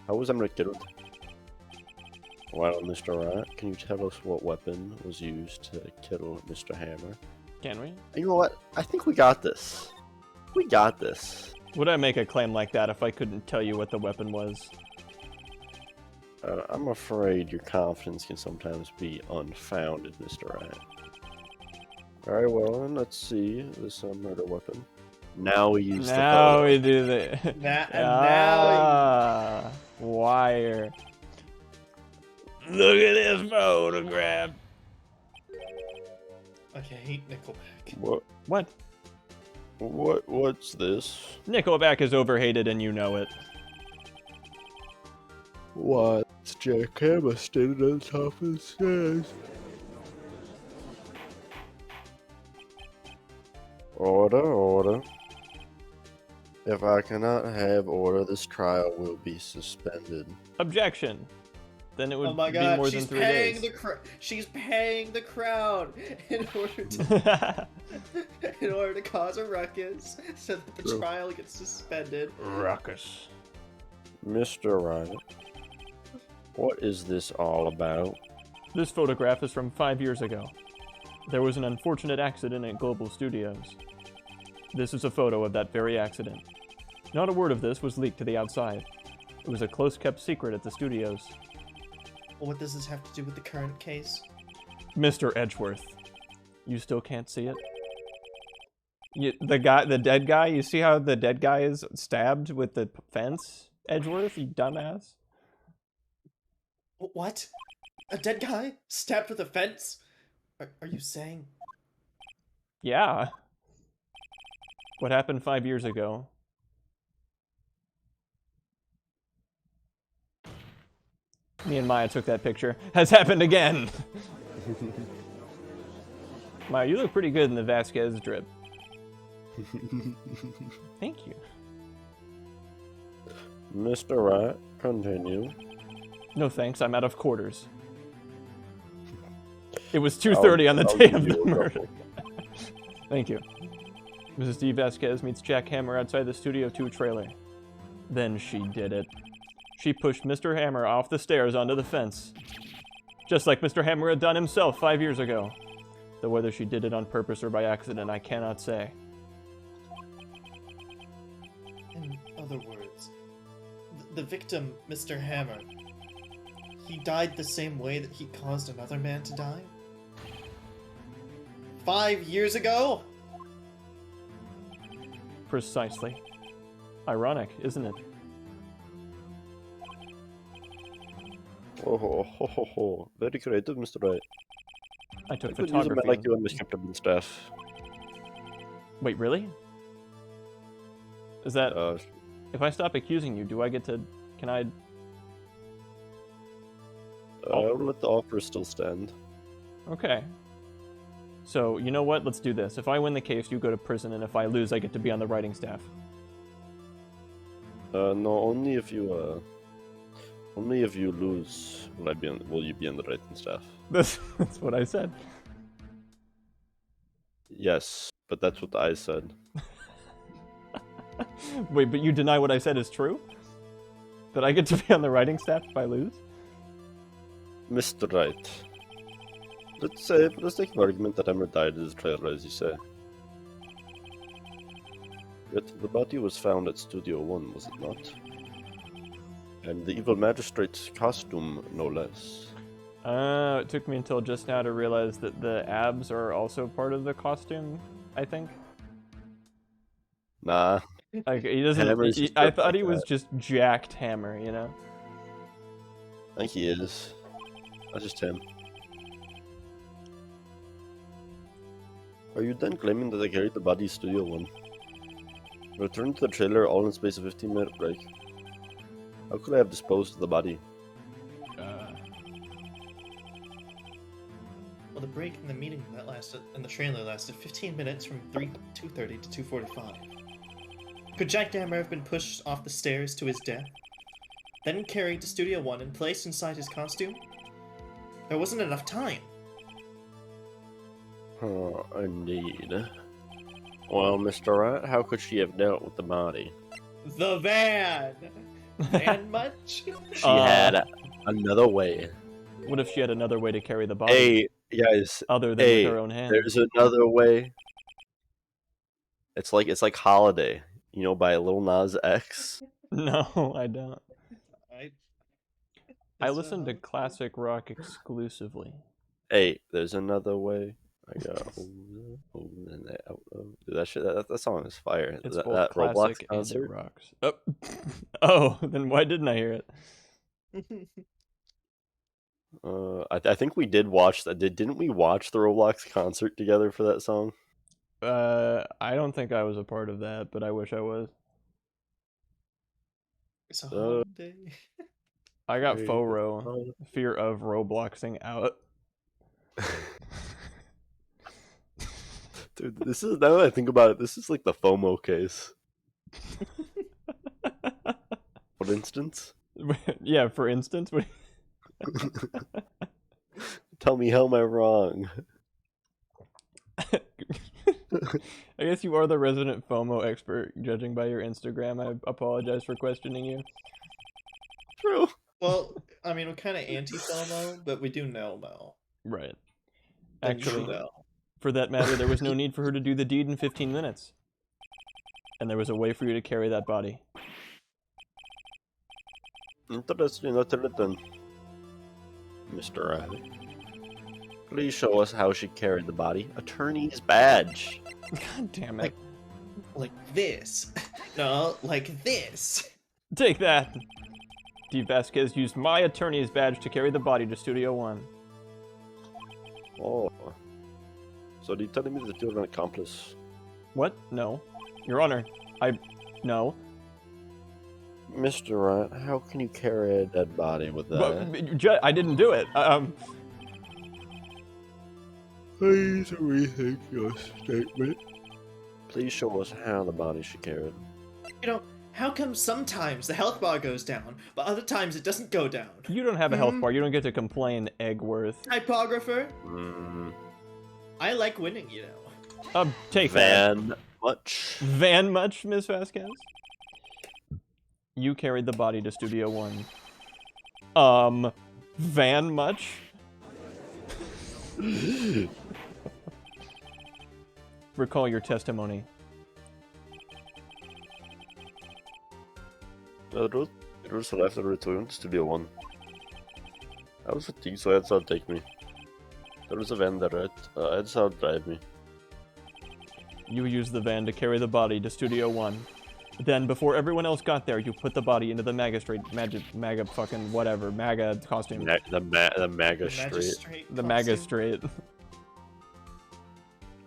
How was Samurai killed? Well, Mr. Wright, can you tell us what weapon was used to kill Mr. Hammer? Can we? You know what? I think we got this. We got this. Would I make a claim like that if I couldn't tell you what the weapon was? I'm afraid your confidence can sometimes be unfounded, Mr. Wright. Very well, then let's see this murder weapon. Now we use the Now photo. we do the... Now wire. Look at this photograph. Okay, I hate Nickelback. What? What? What's this? Nickelback is overhated and you know it. What? It's Jack Hammer standing on top of the stairs. Order. If I cannot have order, this trial will be suspended. Objection. Then it would Oh my be god, more she's than 3 paying days. she's paying the crowd in order to in order to cause a ruckus so that the True. trial gets suspended. Ruckus. Mr. Wright, what is this all about? This photograph is from 5 years ago. There was an unfortunate accident at Global Studios. This is a photo of that very accident. Not a word of this was leaked to the outside. It was a close-kept secret at the studios. Well, what does this have to do with the current case? Mr. Edgeworth, you still can't see it? The dead guy, you see how the dead guy is stabbed with the fence? Edgeworth, you dumbass. What? A dead guy? Stabbed with a fence? Are you saying? Yeah. What happened 5 years ago? Me and Maya took that picture. Has happened again! Maya, you look pretty good in the Vasquez drip. Thank you. Mr. Wright, continue. No thanks, I'm out of quarters. It was 2:30 on the day of the murder. Thank you. Mrs. D. Vasquez meets Jack Hammer outside the Studio 2 trailer. Then she did it. She pushed Mr. Hammer off the stairs onto the fence. Just like Mr. Hammer had done himself 5 years ago. Though whether she did it on purpose or by accident, I cannot say. In other words, the victim, Mr. Hammer, he died the same way that he caused another man to die? 5 years ago? Precisely. Ironic, isn't it? Oh. Very creative, Mr. Wright. I took I could use a man photography. like you on this captain staff. Wait, really? Is that... Uh, if I stop accusing you, do I get to... Can I... I'll let the offer still stand. Okay. So, you know what? Let's do this. If I win the case, you go to prison, and if I lose, I get to be on the writing staff. No, only if you lose will you be on the writing staff. That's what I said. Yes, but that's what I said. Wait, but you deny what I said is true? That I get to be on the writing staff if I lose? Mr. Wright. Let's take an argument that Emmer died in his trailer, as you say. Yet the body was found at Studio 1, was it not? And the evil magistrate's costume, no less. It took me until just now to realize that the abs are also part of the costume, I think. Nah, Like, he doesn't... Hammer's he- just I built thought like he was that. just jacked Hammer, you know? I think he is. That's just him. Are you then claiming that I carried the body Studio 1? Return to the trailer all in space of 15-minute break. How could I have disposed of the body? Well, the break in the meeting that lasted, and the trailer lasted 15 minutes from 2:30 to 2:45. Could Jack Dammer have been pushed off the stairs to his death, then carried to Studio 1 and placed inside his costume? There wasn't enough time. Oh, indeed. Well, Mr. Wright, how could she have dealt with the body? The van! Van much? She had another way. What if she had another way to carry the body Hey, guys. other than Hey, with her own hands? there's another way. It's like Holiday, you know, by Lil Nas X. No, I don't. I Is, listen to classic rock exclusively. Hey, there's another way. I got dude, that shit. That song is fire. It's that both that Roblox classic and it concert. rocks. Oh. Oh, then why didn't I hear it? I think we did watch that. Didn't we watch the Roblox concert together for that song? I don't think I was a part of that, but I wish I was. It's a holiday. I got Hey, FORO, fear of Robloxing out. Dude, this is, now that I think about it, this is like the FOMO case. For instance? Yeah, for instance. Tell me, how am I wrong? I guess you are the resident FOMO expert, judging by your Instagram. I apologize for questioning you. True. Well, I mean, we're kind of anti-FOMO, but we do know Mo. Right. And you Actually, know. for that matter, there was no need for her to do the deed in 15 minutes. And there was a way for you to carry that body. Interesting, not written. Mr. Riley. Please show us how she carried the body. Attorney's badge. God damn it. Like this. No, like this. Take that! Steve Vasquez used my attorney's badge to carry the body to Studio 1. Oh. So are you telling me that you're an accomplice? What? No. Your Honor, no. Mr. Wright, how can you carry a dead body with that? I didn't do it. Please rethink your statement. Please show us how the body she carried. You know, how come sometimes the health bar goes down, but other times it doesn't go down? You don't have a health bar. You don't get to complain, Eggworth. Typographer? I like winning, you know. Take that. Van much. Van much, Miss Vasquez? You carried the body to Studio 1. Van much? Recall your testimony. It was left to return to Studio 1. I was fatigued, so I had someone take me. There was a van there, right? I had someone drive me. You used the van to carry the body to Studio 1. Then, before everyone else got there, you put the body into the MAGA fucking whatever, MAGA costume. The MAGA straight. The MAGA straight.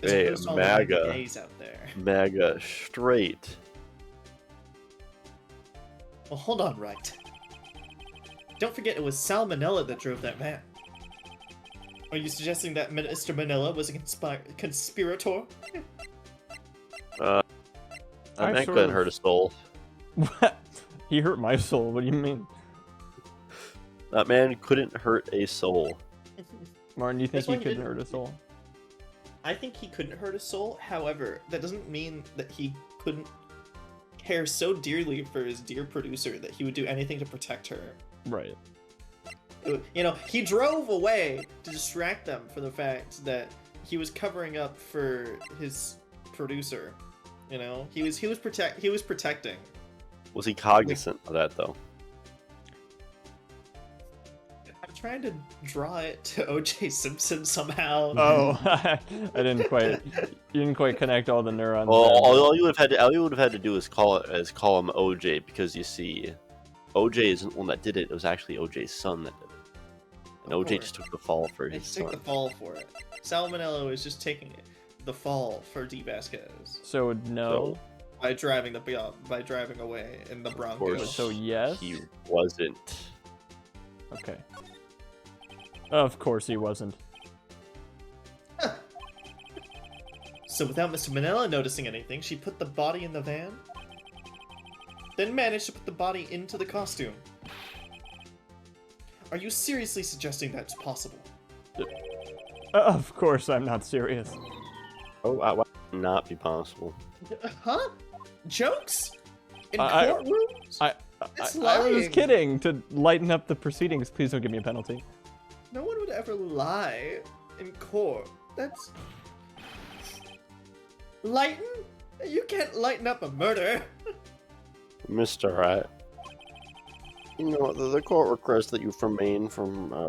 Hey, MAGA. Gays out there. MAGA straight. Well, hold on, Wright. Don't forget it was Salmonella that drove that van. Are you suggesting that Mr. Manila was a conspirator? That man couldn't hurt a soul. What? He hurt my soul. What do you mean? That man couldn't hurt a soul. Martin, do you think That's why he he couldn't didn't- hurt a soul? I think he couldn't hurt a soul. However, that doesn't mean that he couldn't care so dearly for his dear producer that he would do anything to protect her. Right. You know, he drove away to distract them from the fact that he was covering up for his producer. You know, he was protecting. Was he cognizant of that though? I'm trying to draw it to O.J. Simpson somehow. Oh, I didn't quite. You didn't quite connect all the neurons. Well, there. all you would have had to do is call him OJ, because you see, OJ isn't the one that did it. It was actually OJ's son that did it, and Of OJ course. just took the fall for I his just took son. the fall for it. Salmonella was just taking it. the fall for D. Vasquez So no. by driving away in the Bronco. Of course, So yes. he wasn't. Okay. Of course he wasn't. So without Mr. Manila noticing anything, she put the body in the van, then managed to put the body into the costume. Are you seriously suggesting that's possible? Of course I'm not serious. Oh, why would it not be possible? Huh? Jokes? In I- courtrooms? I It's I was lying. kidding to lighten up the proceedings. Please don't give me a penalty. No one would ever lie in court. That's... Lighten? You can't lighten up a murder. Mr. Wright. You know, the court requests that you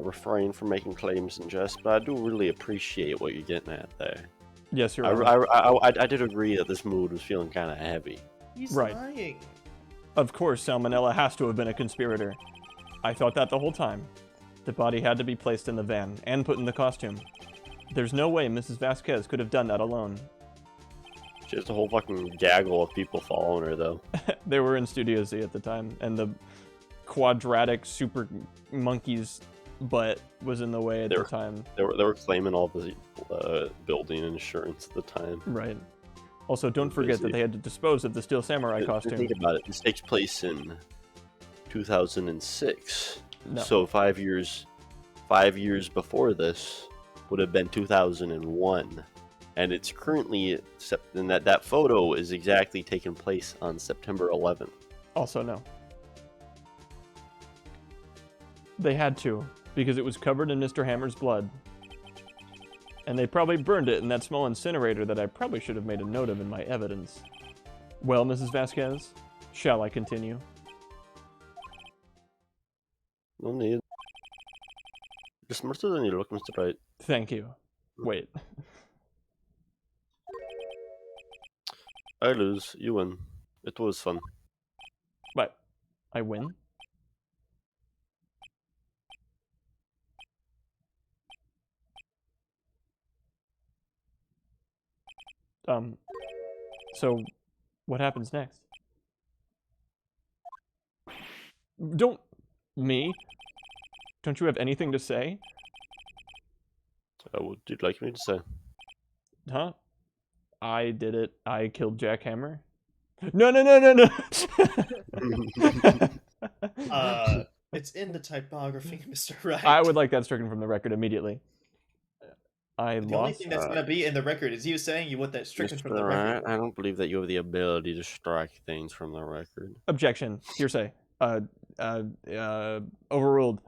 refrain from making claims in jest, but I do really appreciate what you're getting at there. Yes, you're right. I did agree that this mood was feeling kind of heavy. He's Right. lying. Of course, Salmonella has to have been a conspirator. I thought that the whole time. The body had to be placed in the van and put in the costume. There's no way Mrs. Vasquez could have done that alone. She has a whole fucking gaggle of people following her, though. They were in Studio Z at the time, and the quadratic super monkey's butt was in the way at the time. They were claiming all the building insurance at the time. Right. Also, don't forget that they had to dispose of the Steel Samurai costume. Think about it. This takes place in 2006. No. So 5 years before this would have been 2001. And it's currently, and that photo is exactly taking place on September 11th. Also, no. They had to, because it was covered in Mr. Hammer's blood. And they probably burned it in that small incinerator that I probably should have made a note of in my evidence. Well, Mrs. Vasquez, shall I continue? No need. You're smarter than you look, Mr. Wright. Thank you. Wait. I lose, you win. It was fun. What? I win? So, what happens next? Don't... Me? Don't you have anything to say? What would you like me to say? Huh? I did it. I killed Jack Hammer. No, no, no, no, no! It's in the typography, Mr. Wright. I would like that stricken from the record immediately. I The only lost. thing that's gonna be in the record is you saying you want that stricken from the Mr. record. Wright, I don't believe that you have the ability to strike things from the record. Objection. Hearsay. Overruled.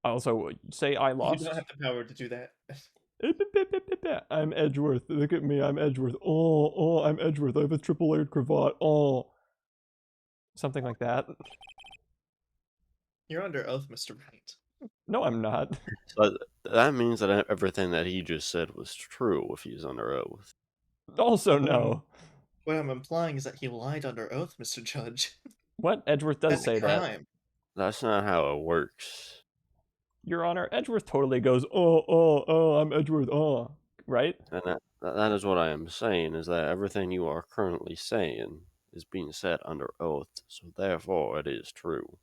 Also, say I You lost. don't have the power to do that. I'm Edgeworth. Look at me. I'm Edgeworth. Oh, I'm Edgeworth. I have a triple-layered cravat. Oh. Something like that. You're under oath, Mr. Wright. No, I'm not. So that means that everything that he just said was true if he's under oath. Also, no. What I'm implying is that he lied under oath, Mr. Judge. What? Edgeworth does That's say a that. crime. That's not how it works. Your Honor, Edgeworth totally goes, oh, I'm Edgeworth, oh. Right? And that is what I am saying, is that everything you are currently saying is being said under oath, so therefore it is true.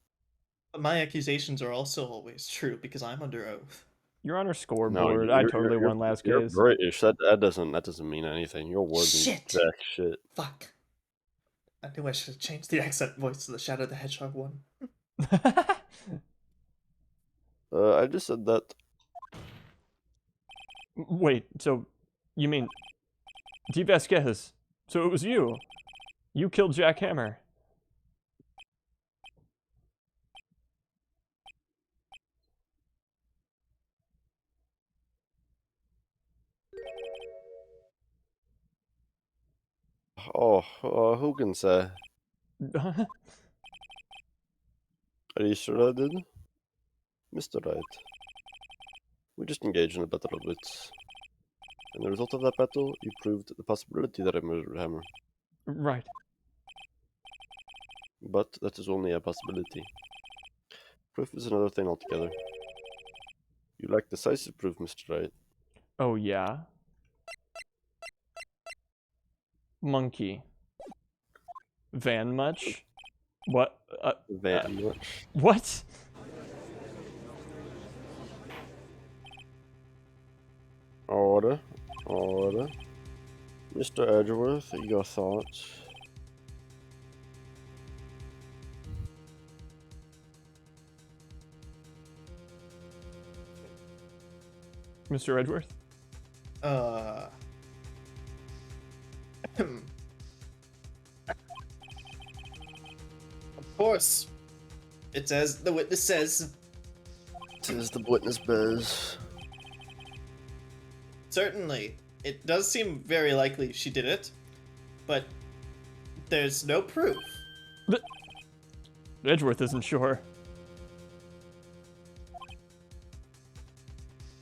But my accusations are also always true because I'm under oath. Your Honor, No, scoreboard. I totally won last you're case. British. That doesn't mean anything. Your word means Shit. jack shit. Fuck. I knew I should have changed the accent voice to the Shadow the Hedgehog one. I just said that. Wait, so you mean D. Vasquez? So it was you? You killed Jack Hammer? Who can say? Are you sure I did? Mr. Wright. We just engaged in a battle of wits. And the result of that battle, you proved the possibility that I murdered Hammer. Right. But that is only a possibility. Proof is another thing altogether. You lack decisive proof, Mr. Wright. Oh, yeah? Monkey. Van much? What? Van much. What? Order. Order. Mr. Edgeworth, your thoughts? Mr. Edgeworth? Of course. It's as the witness says. Tis the witness bears. Certainly. It does seem very likely she did it, but there's no proof. Edgeworth isn't sure.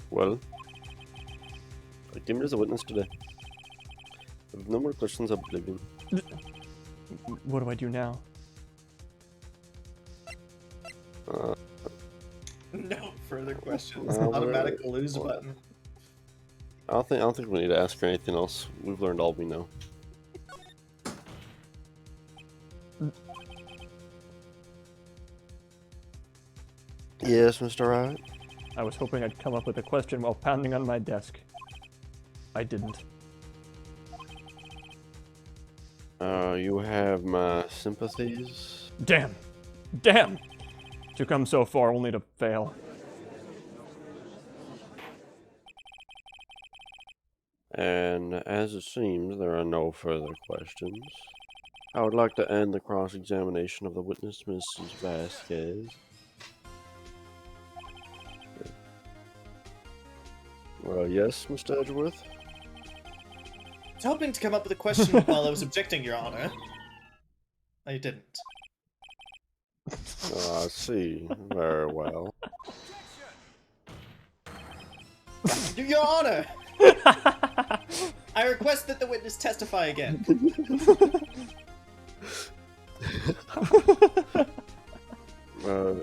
Well, I came here as a witness today. I have no more questions, I believe in. What do I do now? No further questions. we're- Automatic lose well, button. I don't think we need to ask her anything else. We've learned all we know. Yes, Mr. Wright? I was hoping I'd come up with a question while pounding on my desk. I didn't. You have my sympathies. Damn! Damn! To come so far only to fail. And as it seems, there are no further questions. I would like to end the cross-examination of the witness, Mrs. Vasquez. Well, yes, Mr. Edgeworth? I was hoping to come up with a question while I was objecting, Your Honor. I didn't. I see. Very well. Your Honor! I request that the witness testify again.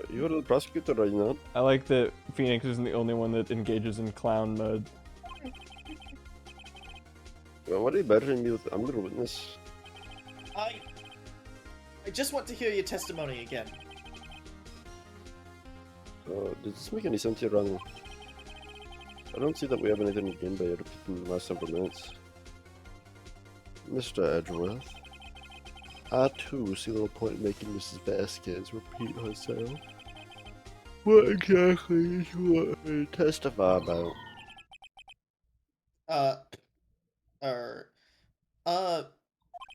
You're the prosecutor, are you not? I like that Phoenix isn't the only one that engages in clown mode. Well, what are you bettering me with? I'm the witness. I just want to hear your testimony again. Does this make any sense here, Ronald? I don't see that we have anything to gain by repeating the last several minutes. Mr. Edgeworth, I too see little point in making Mrs. Vasquez repeat herself. What exactly is you want her to testify about?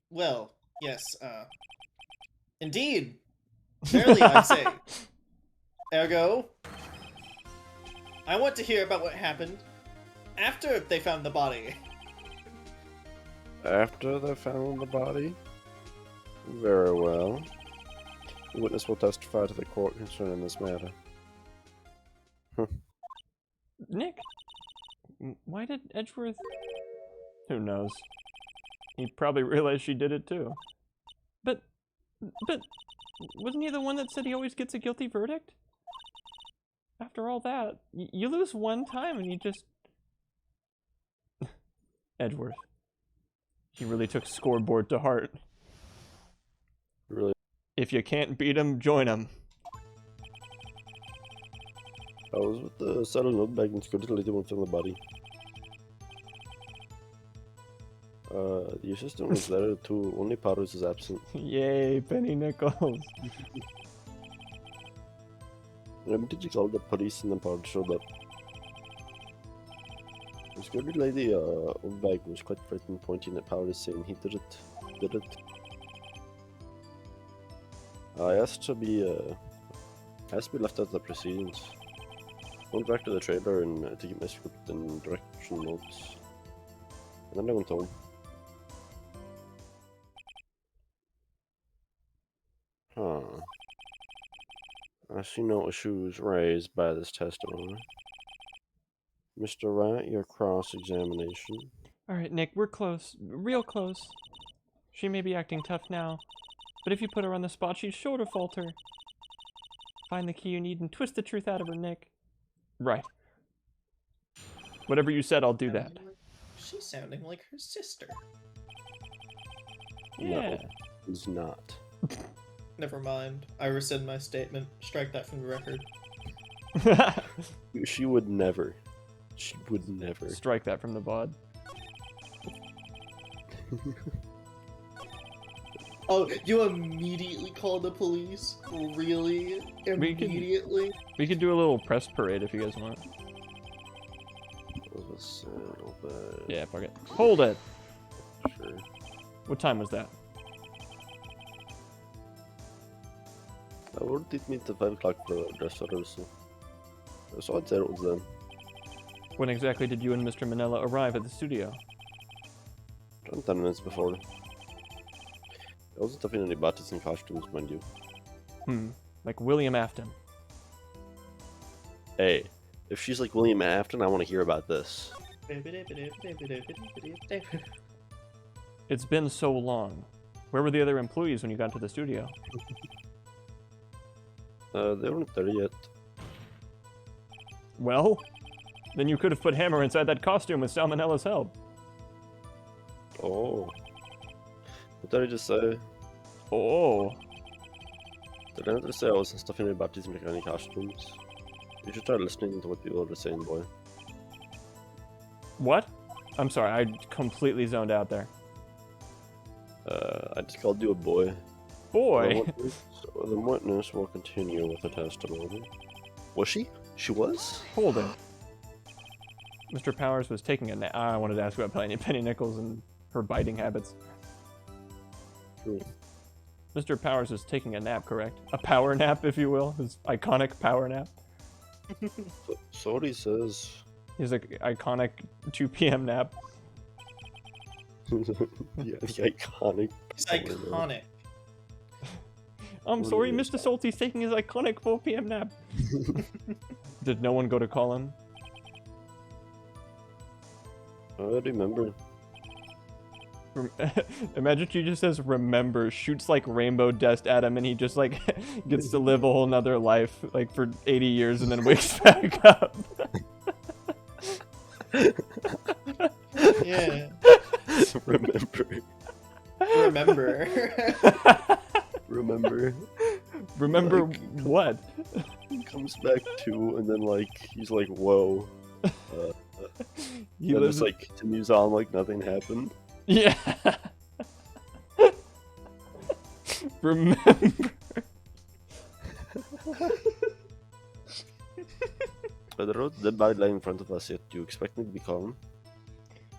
Well, yes, indeed. Barely, I'd say. Ergo, I want to hear about what happened after they found the body. After they found the body? Very well. The witness will testify to the court concerning this matter. Nick? Why did Edgeworth... Who knows? He probably realized she did it too. But wasn't he the one that said he always gets a guilty verdict? After all that, you lose one time and you just... Edgeworth. He really took scoreboard to heart. Really? If you can't beat him, join him. I was with the saddle note bag and security lady went on the body. The assistant was there too, only Paros is absent. Yay, penny nickels. Did you call the police and then Paros showed up? The security lady, old bag was quite frightened, pointing at Paros saying he did it. I asked to be left out of the proceedings. Went back to the trailer and to get my script and direction notes. And then I went home. Huh. I see no issues raised by this testimony. Mr. Wright, your cross-examination. Alright, Nick, we're close. Real close. She may be acting tough now, but if you put her on the spot, she's sure to falter. Find the key you need and twist the truth out of her, Nick. Right. Whatever you said, I'll do that. She's sounding like her sister. Yeah. No, he's not. Never mind. I rescind my statement. Strike that from the record. She would never. She would never. Strike that from the bod. Oh, you immediately called the police? Really? Immediately? We could do a little press parade if you guys want. Yeah, fuck it. Hold it! Sure. What time was that? I would did meet the 5 o'clock for the dress rehearsal. So I'd say it was then. When exactly did you and Mr. Manella arrive at the studio? Around 10 minutes before. I wasn't having any badges and costumes, mind you. Like William Afton. Hey, if she's like William Afton, I want to hear about this. It's been so long. Where were the other employees when you got to the studio? They weren't there yet. Well, then you could have put Hammer inside that costume with Salmonella's help. Oh. What did I just say? Oh. Did I not just say I wasn't stuffing any badges and making any costumes? You should try listening to what people are saying, boy. What? I'm sorry, I completely zoned out there. I just called you a boy. Boy! The witness will continue with the testimony. Was she? She was? Hold it. Mr. Powers was taking a nap. I wanted to ask about Penny Nichols and her biting habits. True. Mr. Powers was taking a nap, correct? A power nap, if you will. His iconic power nap. So what he says. His iconic 2 p.m. nap. Yeah, the iconic. It's iconic. I'm What sorry, is Mr. Salty's taking his iconic 4 p.m. nap. Did no one go to call him? I remember. Imagine she just says remember, shoots like rainbow dust at him, and he just like gets to live a whole nother life like for 80 years and then wakes back up. Yeah. Remember. Remember. Remember Like, what? He comes back too, and then like he's like, "Whoa." He And lives just like continues on like nothing happened. Yeah. Remember. The road dead body lying in front of us. Yet do you expect me to be calm?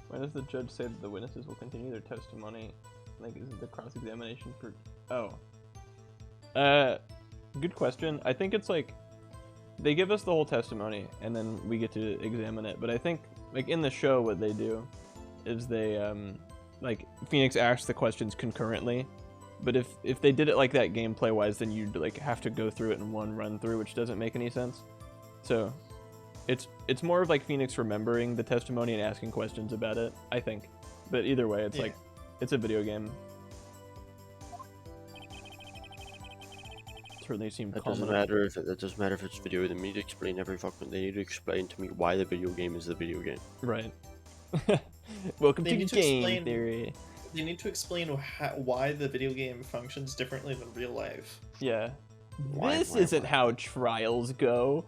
Why does the judge say that the witnesses will continue their testimony? Like, is it the cross-examination for... Oh. Good question. I think it's like... They give us the whole testimony, and then we get to examine it. But I think, like, in the show, what they do is they, like, Phoenix asks the questions concurrently. But if they did it like that gameplay-wise, then you'd, like, have to go through it in one run-through, which doesn't make any sense. So... It's more of like Phoenix remembering the testimony and asking questions about it, I think. But either way, it's like, it's a video game. Certainly seemed It common. doesn't matter if it's video. They need to explain every fucking. They need to explain to me why the video game is the video game. Right. Welcome They to need to game explain- theory. They need to explain why the video game functions differently than real life. Yeah. Why, This why, isn't why? how trials go.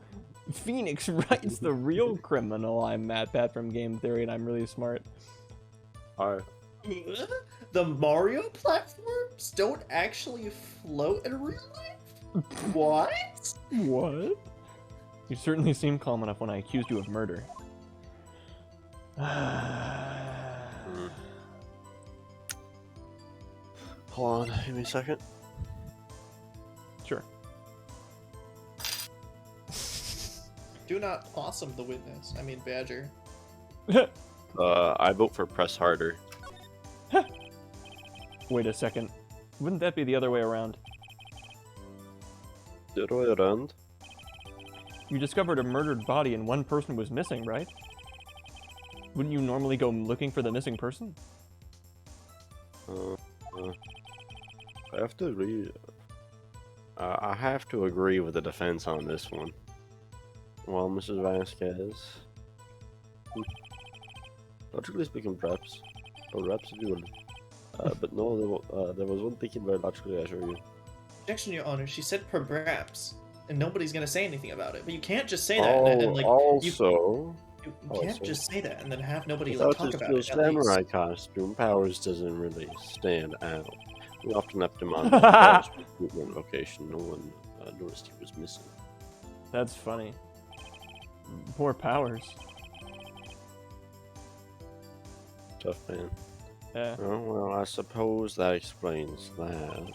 Phoenix Wright's the real criminal. I'm Matt Pat from Game Theory, and I'm really smart. Alright. The Mario platforms don't actually float in real life? What? What? You certainly seemed calm enough when I accused you of murder. Hold on, give me a second. Sure. Do not possum the witness. I mean Badger. I vote for press harder. Wait a second. Wouldn't that be the other way around? The other way around. You discovered a murdered body and one person was missing, right? Wouldn't you normally go looking for the missing person? I have to agree. I have to agree with the defense on this one. Well, Mrs. Vasquez. Logically speaking, perhaps. Or perhaps if you will. But no, there was one thinking very logically, I assure you. Objection, Your Honor. She said perhaps, and nobody's gonna say anything about it. But you can't just say that and like Also, you can't just say that and then have nobody like without talk his about steel it. At least. samurai costume, Powers doesn't really stand out. We often left him on the Powers recruitment location. No one noticed he was missing. That's funny. Poor Powers. Tough man. Yeah. Oh, well, I suppose that explains that.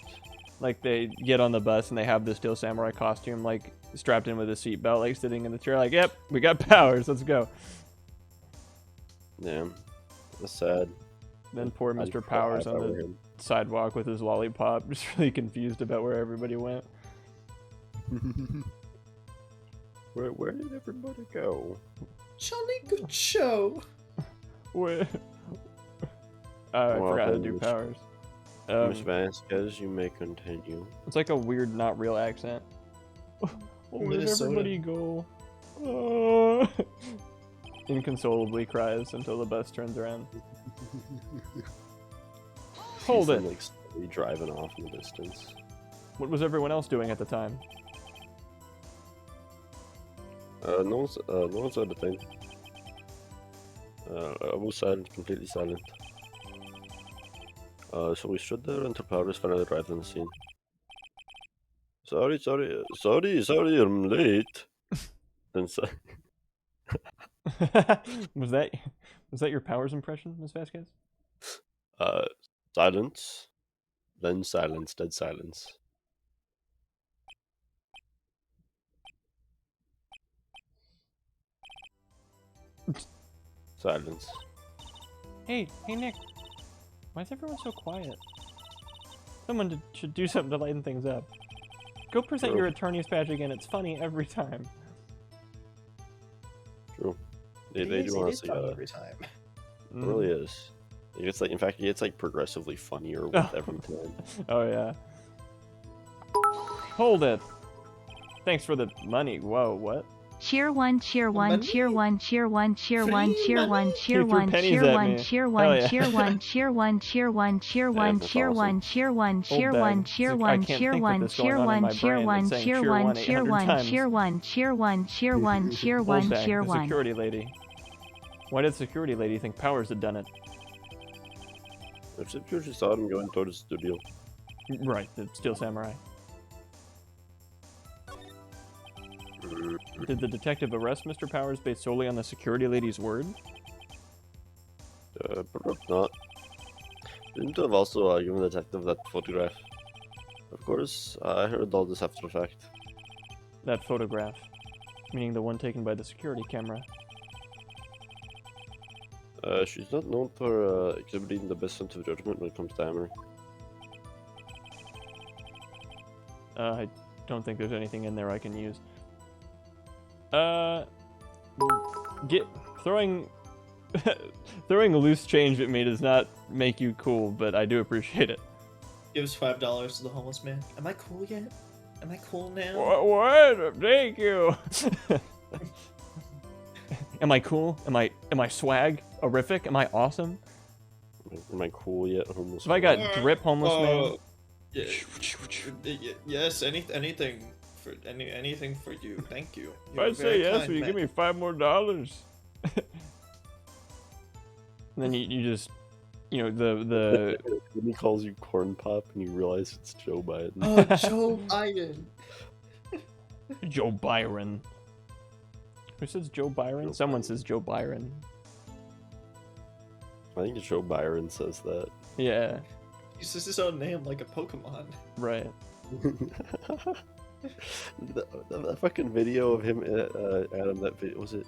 Like they get on the bus and they have the Steel Samurai costume like strapped in with a seatbelt, like sitting in the chair, like, yep, we got Powers, let's go. Yeah, that's sad. Then poor I'd Mr. cry Powers if I on were the him. sidewalk with his lollipop, just really confused about where everybody went. Where did everybody go? Jolly good show. Where? I Well, forgot to then, do Miss- Powers. Miss Vasquez, you may continue. It's like a weird, not real accent. Oh, where did Minnesota. everybody go? Oh. Inconsolably cries until the bus turns around. Hold See it. some, like, slowly driving off in the distance. What was everyone else doing at the time? No one said a thing. I was silent, completely silent. So we stood there until Powers finally arrived on the scene. Sorry, I'm late. Then was that your Powers impression, Miss Vasquez? silence. Then silence, dead silence. Silence. Hey Nick, why is everyone so quiet? Someone should do something to lighten things up. Go present True. your attorney's badge again. It's funny every time. True. They It do is honestly. funny every time. It really is. It gets like, in fact, it gets like progressively funnier with every time. Oh yeah. Hold it. Thanks for the money. Whoa, what? Cheer one, cheer one, Money? cheer one, cheer one, cheer one, Free cheer money? one, He cheer threw one, pennies cheer at one, me. cheer Hell one, yeah. cheer one, cheer one, cheer one, cheer one, that's cheer one, awesome. cheer one, cheer one, Old cheer bag. one, I can't cheer think with one, this cheer going on in one, my cheer brain. one, It's saying cheer cheer one, 1 cheer 800 one, times. cheer one, cheer one, cheer one, cheer Old one, bag, cheer the one. security lady. Why did security lady think Powers had done it? I've just saw him going towards the studio. Right, the Steel Samurai. Did the detective arrest Mr. Powers based solely on the security lady's word? Perhaps not. Didn't have also given the detective that photograph. Of course, I heard all this after the fact. That photograph. Meaning the one taken by the security camera. She's not known for exhibiting the best sense of judgment when it comes to hammering. I don't think there's anything in there I can use. Throwing throwing loose change at me does not make you cool, but I do appreciate it. Gives $5 to the homeless man. Am I cool yet? Am I cool now? What? Thank you. Am I cool? Am I swag? Horrific? Am I awesome? Am I cool yet, homeless? So if I got drip homeless man. Yes, anything for anything for you. Thank you. If I say yes, will you give me $5 more? And then you just, you know, the When he calls you corn pop and you realize it's Joe Biden. Oh, Joe Biden. Joe Byron. Who says Joe Byron? Joe Someone Byron. says Joe Byron. I think Joe Byron says that. Yeah, He says his own name like a Pokemon. right. That fucking video of him, Adam. That video was it?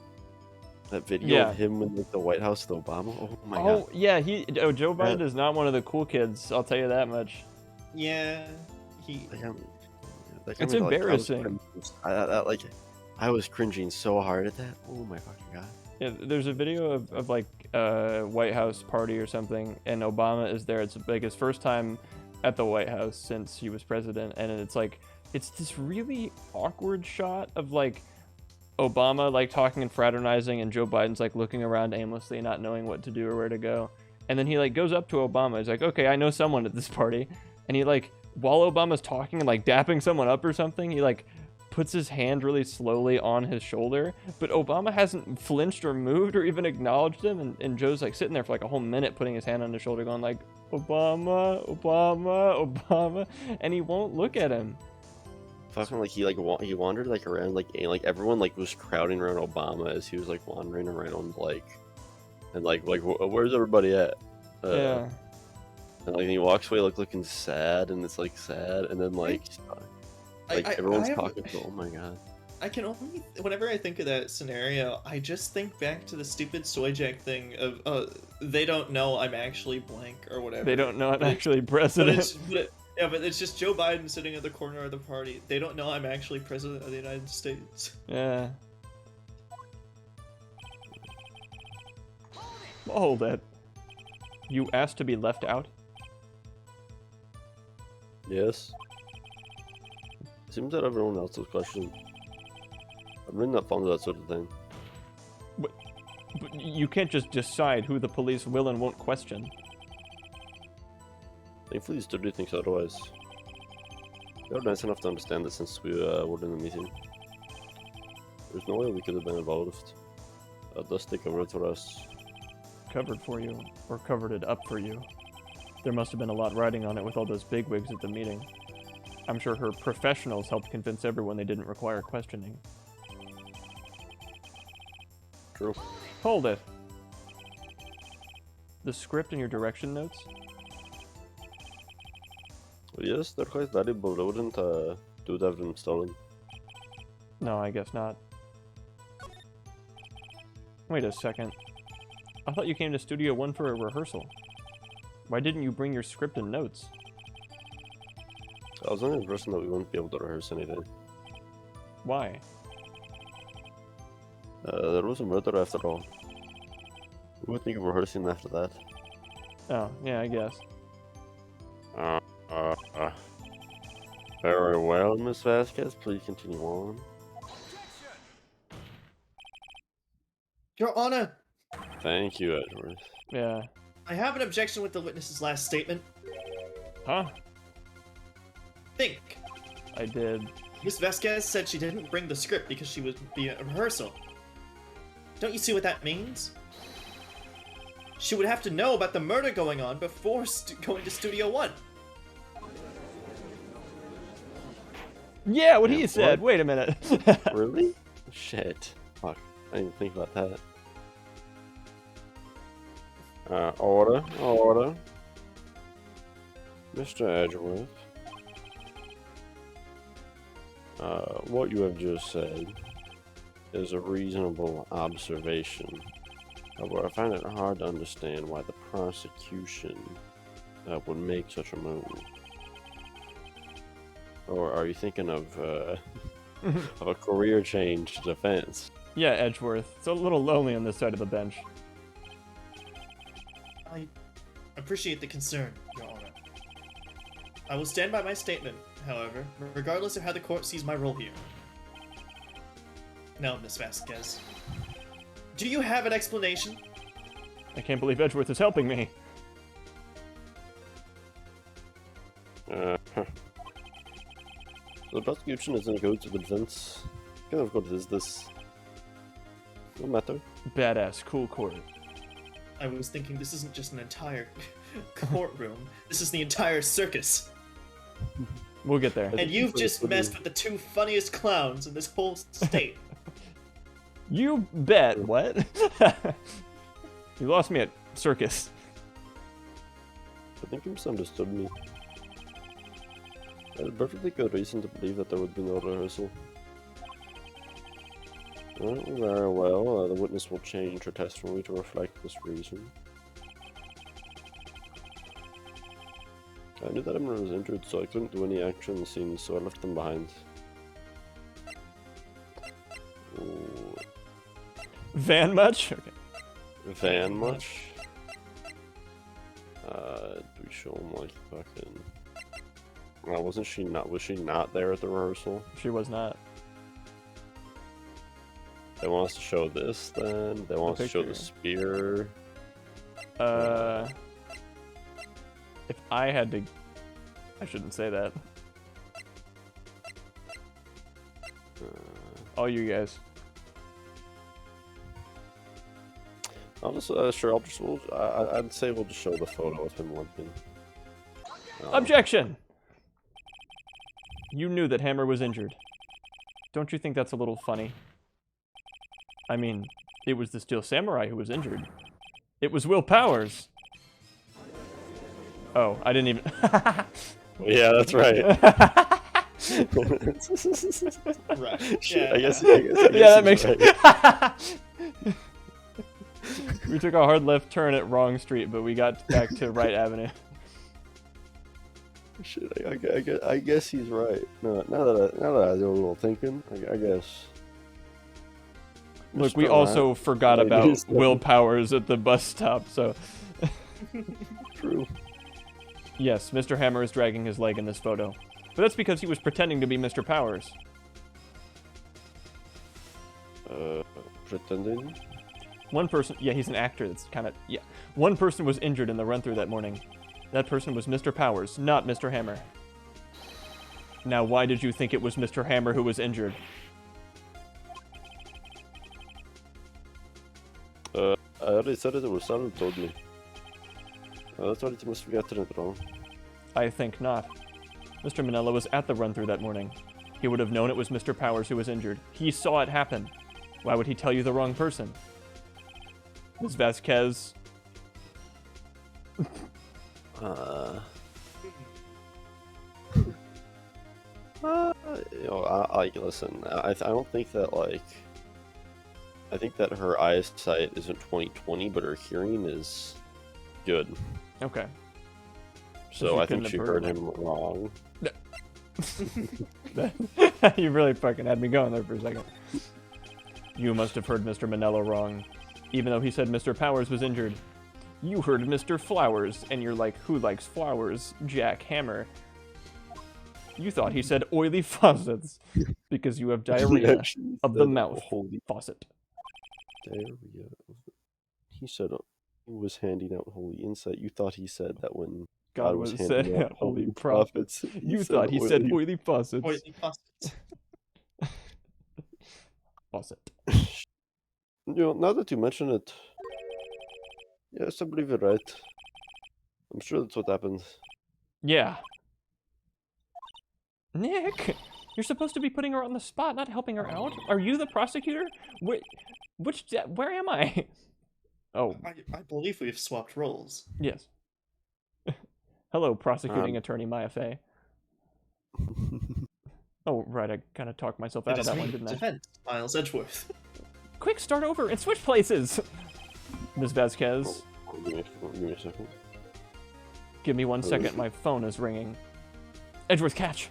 That video Yeah. of him in like, the White House with Obama. Oh my Oh god. yeah, Joe Biden Yeah. is not one of the cool kids. I'll tell you that much. Yeah, he. It's embarrassing. I was cringing so hard at that. Oh my fucking god. Yeah, there's a video of like a White House party or something, and Obama is there. It's like his first time at the White House since he was president, and it's like it's this really awkward shot of like Obama like talking and fraternizing, and Joe Biden's like looking around aimlessly, not knowing what to do or where to go. And then he like goes up to Obama. He's like, okay, I know someone at this party. And he like, while Obama's talking and like dapping someone up or something, he like puts his hand really slowly on his shoulder. But Obama hasn't flinched or moved or even acknowledged him. And Joe's like sitting there for like a whole minute putting his hand on his shoulder going like, Obama, Obama, Obama. And he won't look at him. Fucking like he wandered like around like everyone like was crowding around Obama as he was like wandering around like. And like where's everybody at? Yeah. And like he walks away looking sad, and it's like sad, and then like everyone's talking. Oh my god! I can only whenever I think of that scenario, I just think back to the stupid soy jack thing of they don't know I'm actually blank or whatever. They don't know I'm actually president. But it's just Joe Biden sitting at the corner of the party. They don't know I'm actually president of the United States. Yeah. Hold it. You asked to be left out? Yes. Seems that everyone else is questioning. I'm really not fond of that sort of thing. But you can't just decide who the police will and won't question. Thankfully, the studio thinks otherwise. They were nice enough to understand that since we were in the meeting. There's no way we could have been involved. Thus they covered it for us. Covered for you, or covered it up for you. There must have been a lot riding on it with all those bigwigs at the meeting. I'm sure her professionals helped convince everyone they didn't require questioning. True. Hold it. The script and your direction notes? Yes, they're quite valuable. They wouldn't do that in stolen. No, I guess not. Wait a second. I thought you came to Studio 1 for a rehearsal. Why didn't you bring your script and notes? I was under the impression that we wouldn't be able to rehearse anything. Why? There was a murder after all. We would think of rehearsing after that. Oh, yeah, I guess. Very well, Miss Vasquez. Please continue on. Your Honor, Thank you, Edward. Yeah. I have an objection with the witness's last statement. Huh? Think. I did. Miss Vasquez said she didn't bring the script because she was be at a rehearsal. Don't you see what that means? She would have to know about the murder going on before going to Studio 1. Yeah, what he Yeah, said. what? Wait a minute. Really? Shit. Fuck. I didn't think about that. Order. Mr. Edgeworth. What you have just said is a reasonable observation. However, I find it hard to understand why the prosecution would make such a move. Or are you thinking of of a career change to defense? Yeah, Edgeworth. It's a little lonely on this side of the bench. I appreciate the concern, Your Honor. I will stand by my statement, however, regardless of how the court sees my role here. Now, Miss Vasquez, do you have an explanation? I can't believe Edgeworth is helping me. The prosecution is in a code to the defense. What kind of code is this? No matter. Badass, cool court. I was thinking this isn't just an entire courtroom. This is the entire circus. We'll get there. And you've just messed with the two funniest clowns in this whole state. You bet. What? You lost me at circus. I think you misunderstood me. I had a perfectly good reason to believe that there would be no rehearsal. Very well, the witness will change her testimony to reflect this reason. I knew that Emma was injured, so I couldn't do any action scenes, so I left them behind. Ooh. Van much? Okay. Van much? Do we show him like fucking... was she not there at the rehearsal? She was not. They want us to show this then? They want us to show the picture. spear? If I had to... I shouldn't say that. All you guys. I'll just, sure, I'd say we'll just show the photo of him limping. Objection! You knew that Hammer was injured. Don't you think that's a little funny? I mean, it was the Steel Samurai who was injured. It was Will Powers! Oh, I didn't even... Yeah, that's right. Right. Shit, I guess Yeah, that he's makes right. We took a hard left turn at wrong street, but we got back to Wright Avenue. Shit, I guess he's right. No, now that I do a little thinking, I guess. Look, we Mr. also Wright, forgot like, about he's- Will Powers at the bus stop, so... True. Yes, Mr. Hammer is dragging his leg in this photo. But that's because he was pretending to be Mr. Powers. Pretending? One person... Yeah, he's an actor. That's kind of... Yeah. One person was injured in the run-through that morning. That person was Mr. Powers, not Mr. Hammer. Now, why did you think it was Mr. Hammer who was injured? I already said it was Sam who told me. That's why you must have gotten it wrong. I think not. Mr. Manella was at the run-through that morning. He would have known it was Mr. Powers who was injured. He saw it happen. Why would he tell you the wrong person? Ms. Vasquez... You know, listen, I don't think that, like... I think that her eyesight isn't 20/20, but her hearing is good. Okay. So she I couldn't think she have heard heard him wrong. You really fucking had me going there for a second. You must have heard Mr. Manella wrong, even though he said Mr. Powers was injured. You heard Mr. Flowers, and you're like, who likes flowers? Jack Hammer. You thought he said oily faucets, because you have diarrhea Actually of the said mouth holy faucet. diarrhea. He said he was handing out holy insight. You thought he said that when God was was handing said out holy prophets. You thought he said oily faucets. Oily faucets. Faucet. You know, now that you mention it, yes, I believe you're right. I'm sure that's what happened. Yeah. Nick, you're supposed to be putting her on the spot, not helping her out. Are you the prosecutor? Where am I? Oh, I believe we've swapped roles. yes. Hello, prosecuting attorney Maya Fey. Oh, right, I kind of talked myself out It of is that me, one, didn't I? defense, Miles Edgeworth. Quick, start over and switch places! Ms. Vasquez, Give me a second. give me 1 second, my phone is ringing. Edgeworth, catch!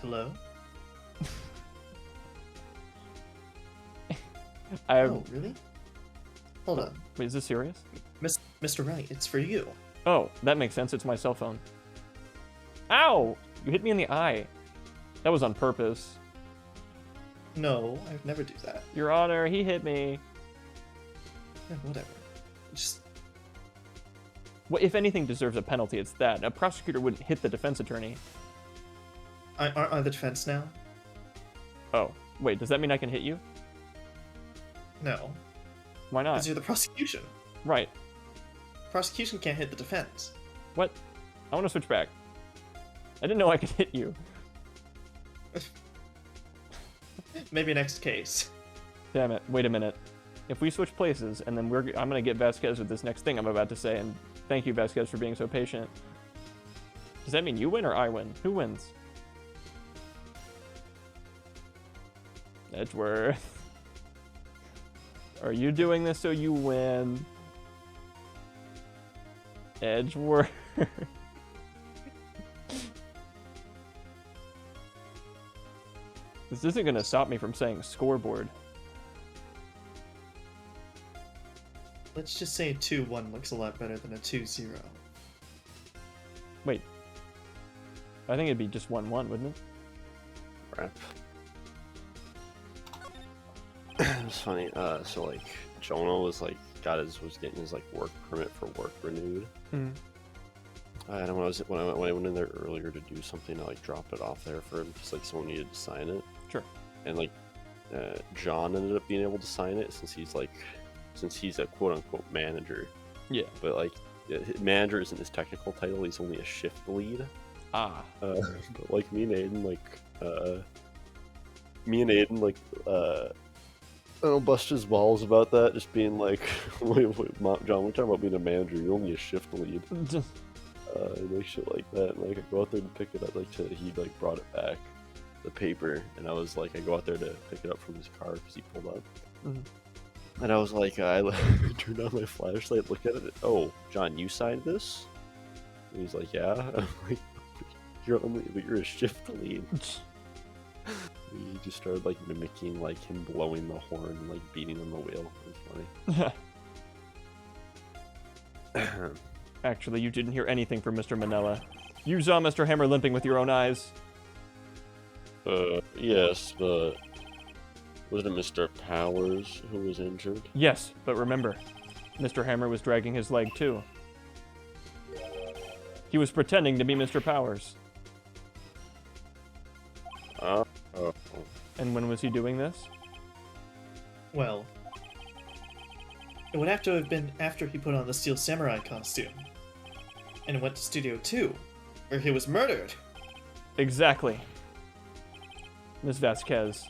Hello? Oh, really? Hold on. wait, is this serious? Mr. Wright, it's for you. Oh, that makes sense, it's my cell phone. Ow! You hit me in the eye. That was on purpose. No, I'd never do that. Your Honor, he hit me. Yeah, whatever. Just Well, if anything deserves a penalty, it's that. A prosecutor wouldn't hit the defense attorney. aren't I the defense now? Oh, wait, does that mean I can hit you? No, Why not? because you're the prosecution. Right. Prosecution can't hit the defense. What? I want to switch back. I didn't know I could hit you. Maybe next case. Damn it. Wait a minute. If we switch places, and then I'm going to get Vasquez with this next thing I'm about to say, and thank you, Vasquez, for being so patient. Does that mean you win or I win? Who wins? Edgeworth. Are you doing this so you win? Edgeworth. This isn't going to stop me from saying scoreboard. Let's just say 2-1 looks a lot better than a 2-0. Wait. I think it'd be just 1-1, wouldn't it? Crap. It was funny. So like Jonah was like was getting his like work permit for work renewed. Mhm. And when I went in there earlier to do something, I like dropped it off there for him because like someone needed to sign it. Sure. And like John ended up being able to sign it since he's a quote unquote manager. Yeah. But like manager isn't his technical title. He's only a shift lead. Ah. But like me and Aiden I don't bust his balls about that, just being like, wait, Mom, John, we're talking about being a manager, you're only a shift lead. And like shit like that, and like I go out there to pick it up, he like brought it back, the paper, and I was like, I go out there to pick it up from his car because he pulled up. Mm-hmm. And I was like, I turned on my flashlight, looked at it, oh, John, you signed this? And he's like, yeah. I'm like, you're a shift lead. He just started like mimicking like him blowing the horn and like beating on the wheel. It was funny. Actually, you didn't hear anything from Mr. Manella. You saw Mr. Hammer limping with your own eyes. Yes, but wasn't it Mr. Powers who was injured? Yes, but remember, Mr. Hammer was dragging his leg too. He was pretending to be Mr. Powers. Oh. And when was he doing this? Well, it would have to have been after he put on the Steel Samurai costume and went to Studio 2, where he was murdered. Exactly. Miss Vasquez,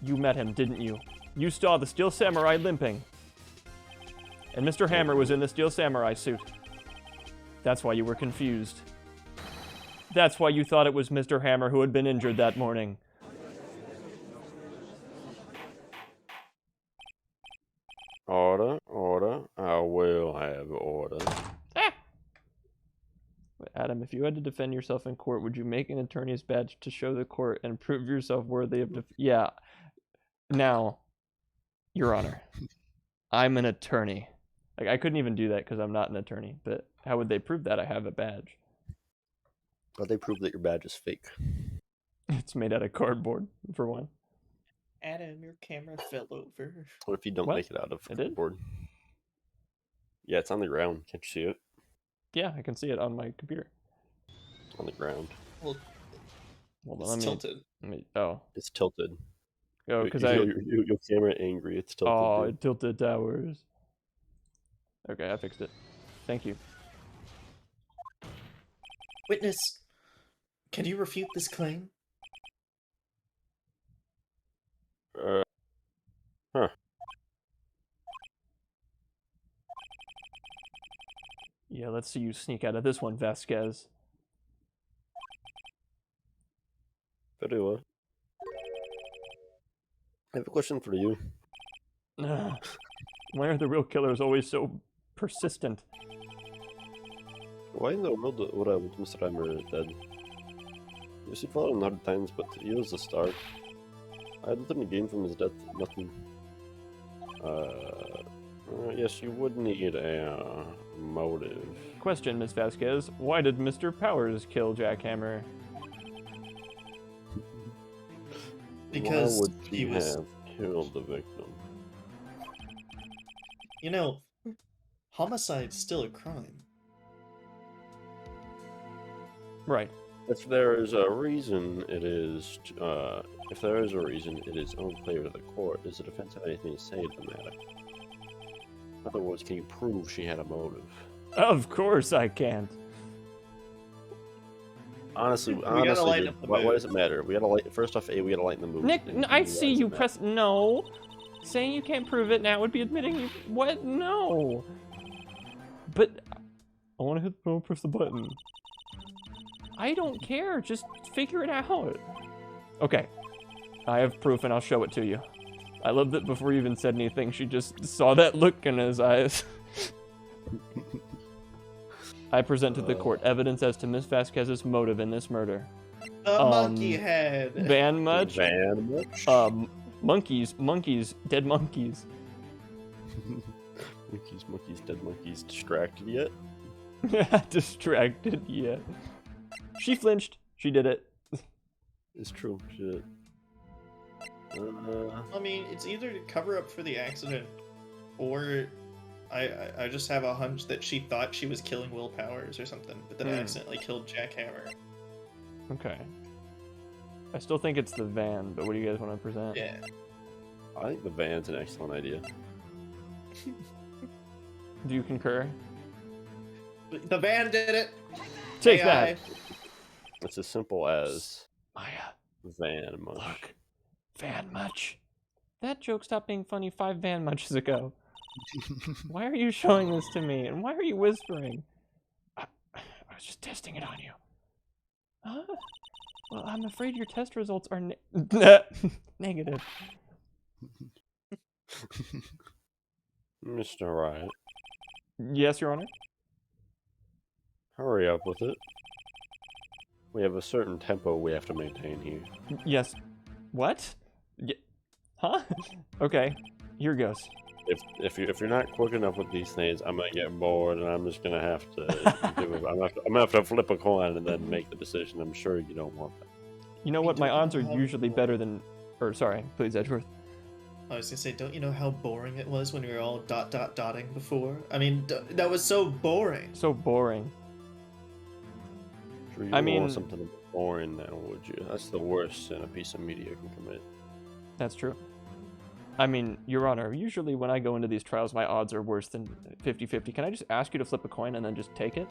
you met him, didn't you? You saw the Steel Samurai limping. And Mr. Hammer was in the Steel Samurai suit. That's why you were confused. That's why you thought it was Mr. Hammer who had been injured that morning. Order. I will have order. Adam, if you had to defend yourself in court, would you make an attorney's badge to show the court and prove yourself worthy of Yeah. Now, Your Honor, I'm an attorney. Like, I couldn't even do that because I'm not an attorney, but how would they prove that I have a badge? But they prove that your badge is fake. It's made out of cardboard, for one. Adam, your camera fell over. What if you don't What? make it out of It did? cardboard? Yeah, it's on the ground. Can't you see it? Yeah, I can see it on my computer. On the ground. Well, Hold it's on, tilted. Oh, It's tilted. because Your camera angry. It's tilted. Oh, dude. it tilted towers. Okay, I fixed it. Thank you. Witness, can you refute this claim? Huh. Yeah, let's see you sneak out of this one, Vasquez. Very well. I have a question for you. Why are the real killers always so persistent? Why in the world would I want Mr. Hammer dead? Yes, he fought him 100 times, but he was the star. I had nothing to gain from his death. Nothing. Yes, you would need a motive. Question, Miss Vasquez. Why did Mr. Powers kill Jackhammer? Because why would he was... have killed the victim? You know, homicide's still a crime. Right. If there is a reason, it is. If there is a reason, it is unclear to the court. Does the defense have anything to say to the matter? In other words, can you prove she had a motive? Of course I can't. Honestly, gotta lighten up the why mood. does it matter? We gotta light. First off, we gotta lighten the mood. Nick, and I B, see why does you it matter? press no. Saying you can't prove it now would be admitting you. What? No. But I want to press the button. I don't care. Just figure it out. Okay. I have proof and I'll show it to you. I love that before you even said anything, she just saw that look in his eyes. I present to the court evidence as to Miss Vasquez's motive in this murder. A monkey head. Van much? Van much? Monkeys, dead monkeys. monkeys, dead monkeys. Distracted yet? Distracted, yeah. She flinched. She did it. It's true. Shit. I mean, it's either to cover up for the accident or I just have a hunch that she thought she was killing Will Powers or something, but then accidentally killed Jack Hammer. Okay. I still think it's the van, but what do you guys want to present? Yeah. I think the van's an excellent idea. Do you concur? The van did it! Take AI. that! It's as simple as Maya, van much. look. Van much. That joke stopped being funny 5 van muches ago. Why are you showing this to me? And why are you whispering? I was just testing it on you. Huh? Well, I'm afraid your test results are negative. Mr. Wright, Yes, Your Honor? hurry up with it. We have a certain tempo we have to maintain here. Yes. What? Huh? Okay. Here goes. If you're not quick enough with these things, I'm gonna get bored and I'm just gonna have to do it. I'm gonna have to flip a coin and then make the decision. I'm sure you don't want that. You know We what? My don't odds are have usually more. better than... Or, sorry. Please, Edgeworth. I was gonna say, don't you know how boring it was when we were all dotting before? I mean, that was so boring. So boring. Sure you I don't mean- want something boring now, would you? That's the worst sin a piece of media can commit. That's true. I mean, Your Honor, usually when I go into these trials, my odds are worse than 50-50. Can I just ask you to flip a coin and then just take it?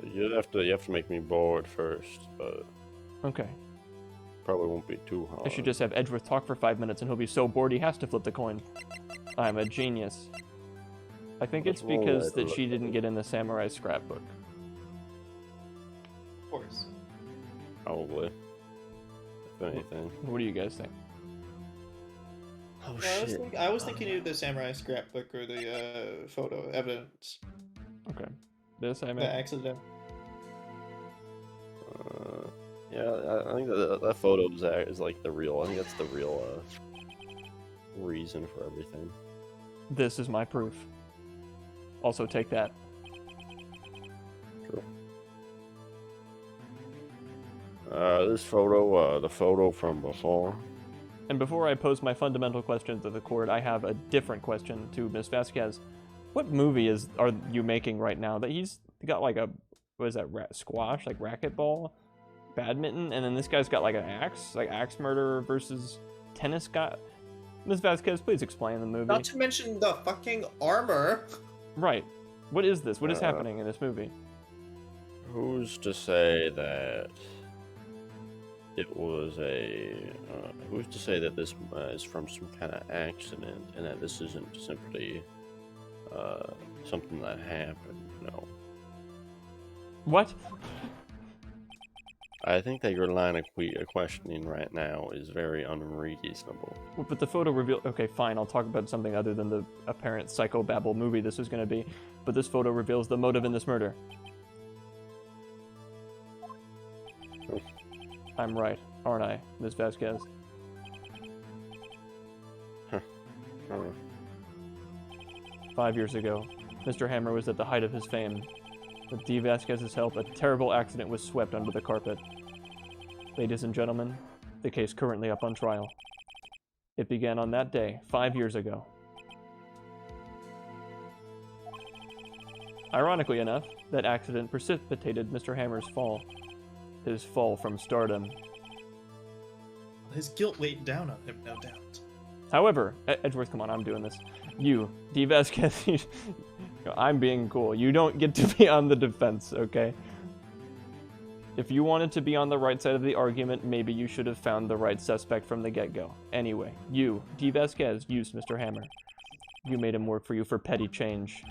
You have to make me bored first, but Okay. probably won't be too hard. I should just have Edgeworth talk for 5 minutes and he'll be so bored he has to flip the coin. I'm a genius. I think it's Let's roll because that that she didn't get in the samurai scrapbook. Of course. Probably. If anything. What do you guys think? Oh I was thinking either the samurai scrapbook or the photo evidence. Okay. This I The meant. accident. Yeah, I think that photo is like the real. I think that's the real reason for everything. This is my proof. Also take that. True. This photo, the photo from before. And before I pose my fundamental question to the court, I have a different question to Ms. Vasquez. What movie are you making right now that he's got like a, what is that, squash, like racquetball, badminton, and then this guy's got like an axe, like axe murderer versus tennis guy? Ms. Vasquez, please explain the movie. Not to mention the fucking armor. Right. What is this? What is happening in this movie? Who's to say that it was a? Who's to say that this is from some kind of accident and that this isn't simply something that happened? No. What? I think that your line of questioning right now is very unreasonable. Well, but the photo reveal. Okay, fine. I'll talk about something other than the apparent psychobabble movie this is going to be. But this photo reveals the motive in this murder. I'm right, aren't I, Ms. Vasquez? Huh. 5 years ago, Mr. Hammer was at the height of his fame. With D. Vasquez's help, a terrible accident was swept under the carpet. Ladies and gentlemen, the case currently up on trial. It began on that day, 5 years ago. Ironically enough, that accident precipitated Mr. Hammer's fall. His fall from stardom. His guilt weighed down on him, no doubt. However, Edgeworth, come on, I'm doing this. You, D. Vasquez, I'm being cool. You don't get to be on the defense, okay? If you wanted to be on the right side of the argument, maybe you should have found the right suspect from the get-go. Anyway, you, D. Vasquez, used Mr. Hammer. You made him work for you for petty change.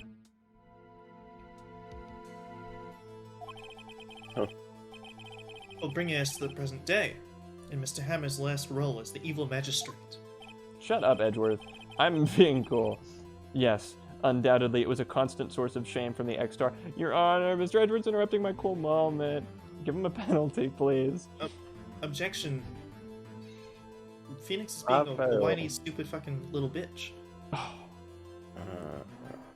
Well, bringing us to the present day, in Mr. Hammer's last role as the evil magistrate. Shut up, Edgeworth. I'm being cool. Yes, undoubtedly it was a constant source of shame from the X-Star. Your Honor, Mr. Edgeworth's interrupting my cool moment. Give him a penalty, please. Objection. Phoenix is being a fail. whiny, stupid fucking little bitch.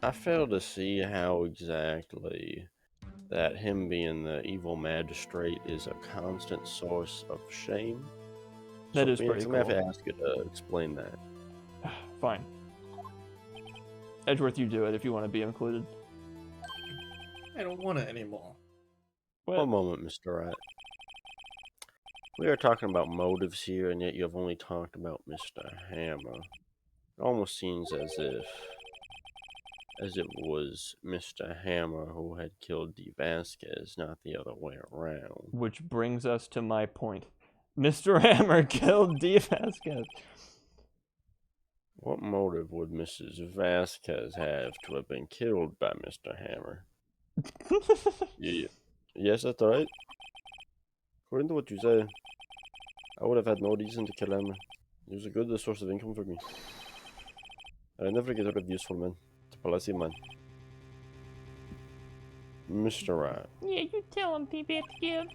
I fail to see how exactly that him being the evil magistrate is a constant source of shame. That So, is Phoenix, pretty I'm gonna cool. have to ask you to explain that. Fine. Edgeworth, you do it if you want to be included. I don't want it anymore. What? One moment, Mr. Wright. We are talking about motives here, and yet you have only talked about Mr. Hammer. It almost seems as it was Mr. Hammer who had killed D. Vasquez, not the other way around. Which brings us to my point. Mr. Hammer killed D. Vasquez. What motive would Mrs. Vasquez have to have been killed by Mr. Hammer? Yeah. Yes, that's right. According to what you say, I would have had no reason to kill him. He was a good source of income for me. I never get rid of useful men. It's a policy, man. Mr. Wright. Yeah, you tell him, P-Bit Kid.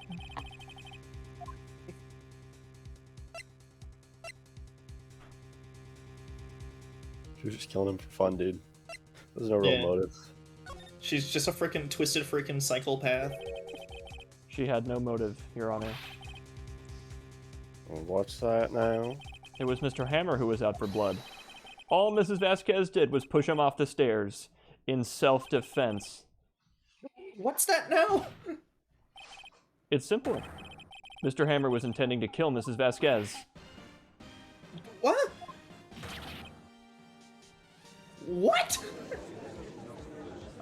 She was just killing him for fun, dude. There's no real Yeah. motive. She's just a freaking twisted freaking psychopath. She had no motive, Your Honor. Well, what's that now? It was Mr. Hammer who was out for blood. All Mrs. Vasquez did was push him off the stairs in self-defense. What's that now? It's simple. Mr. Hammer was intending to kill Mrs. Vasquez. What? What?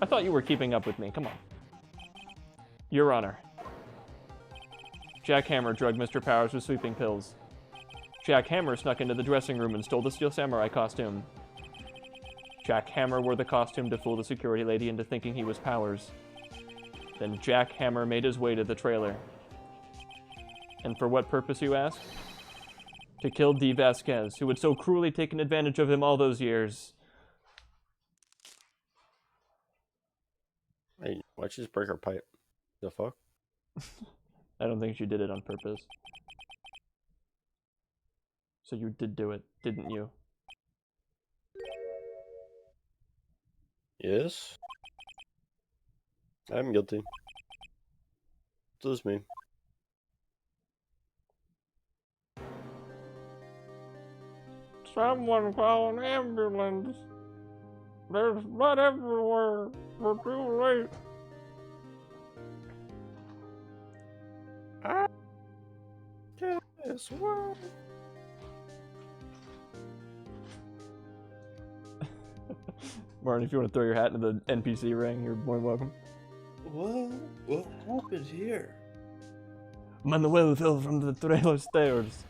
I thought you were keeping up with me. Come on. Your Honor. Jack Hammer drugged Mr. Powers with sleeping pills. Jack Hammer snuck into the dressing room and stole the Steel Samurai costume. Jack Hammer wore the costume to fool the security lady into thinking he was Powers. Then Jack Hammer made his way to the trailer. And for what purpose, you ask? To kill D. Vasquez, who had so cruelly taken advantage of him all those years. Hey, why'd she just break her pipe? The fuck? I don't think she did it on purpose. So you did do it, didn't you? Yes? I'm guilty. So is me. Someone call an ambulance. There's blood everywhere. We're too late. Guess what? Martin, if you want to throw your hat into the NPC ring, you're more than welcome. What happened here? Manuel fell from the trailer stairs.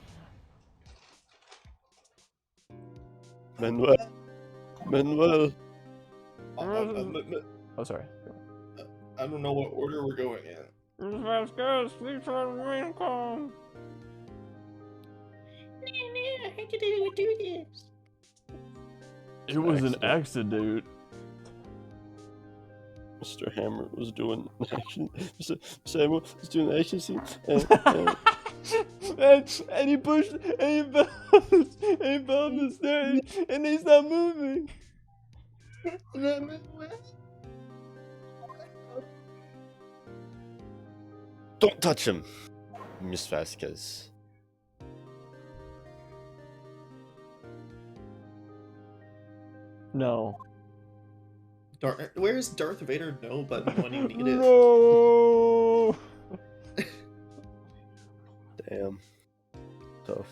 Manuel. Manuel. Oh, sorry. I don't know what order we're going in. Miss Vasquez, please try to remain calm. How could anyone do this? It was an accident. Mr. Hammer was doing an action. Mr. Samuel was doing an action scene. And he pushed, and he fell on the stairs, and he's not moving. Don't touch him, Miss Vasquez. No. Where's Darth Vader no button when you need it? No. Damn. Tough.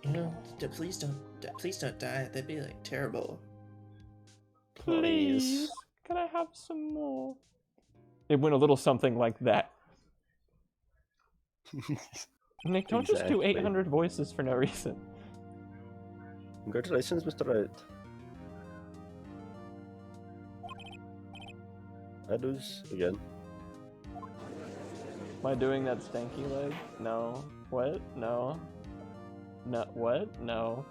You know, please don't die. That'd be like terrible. Please. Can I have some more? It went a little something like that. Nick, don't just do Exactly. 800 voices for no reason. Congratulations, Mr. Wright. I lose again. Am I doing that stanky leg? No. What? No. No. What? No.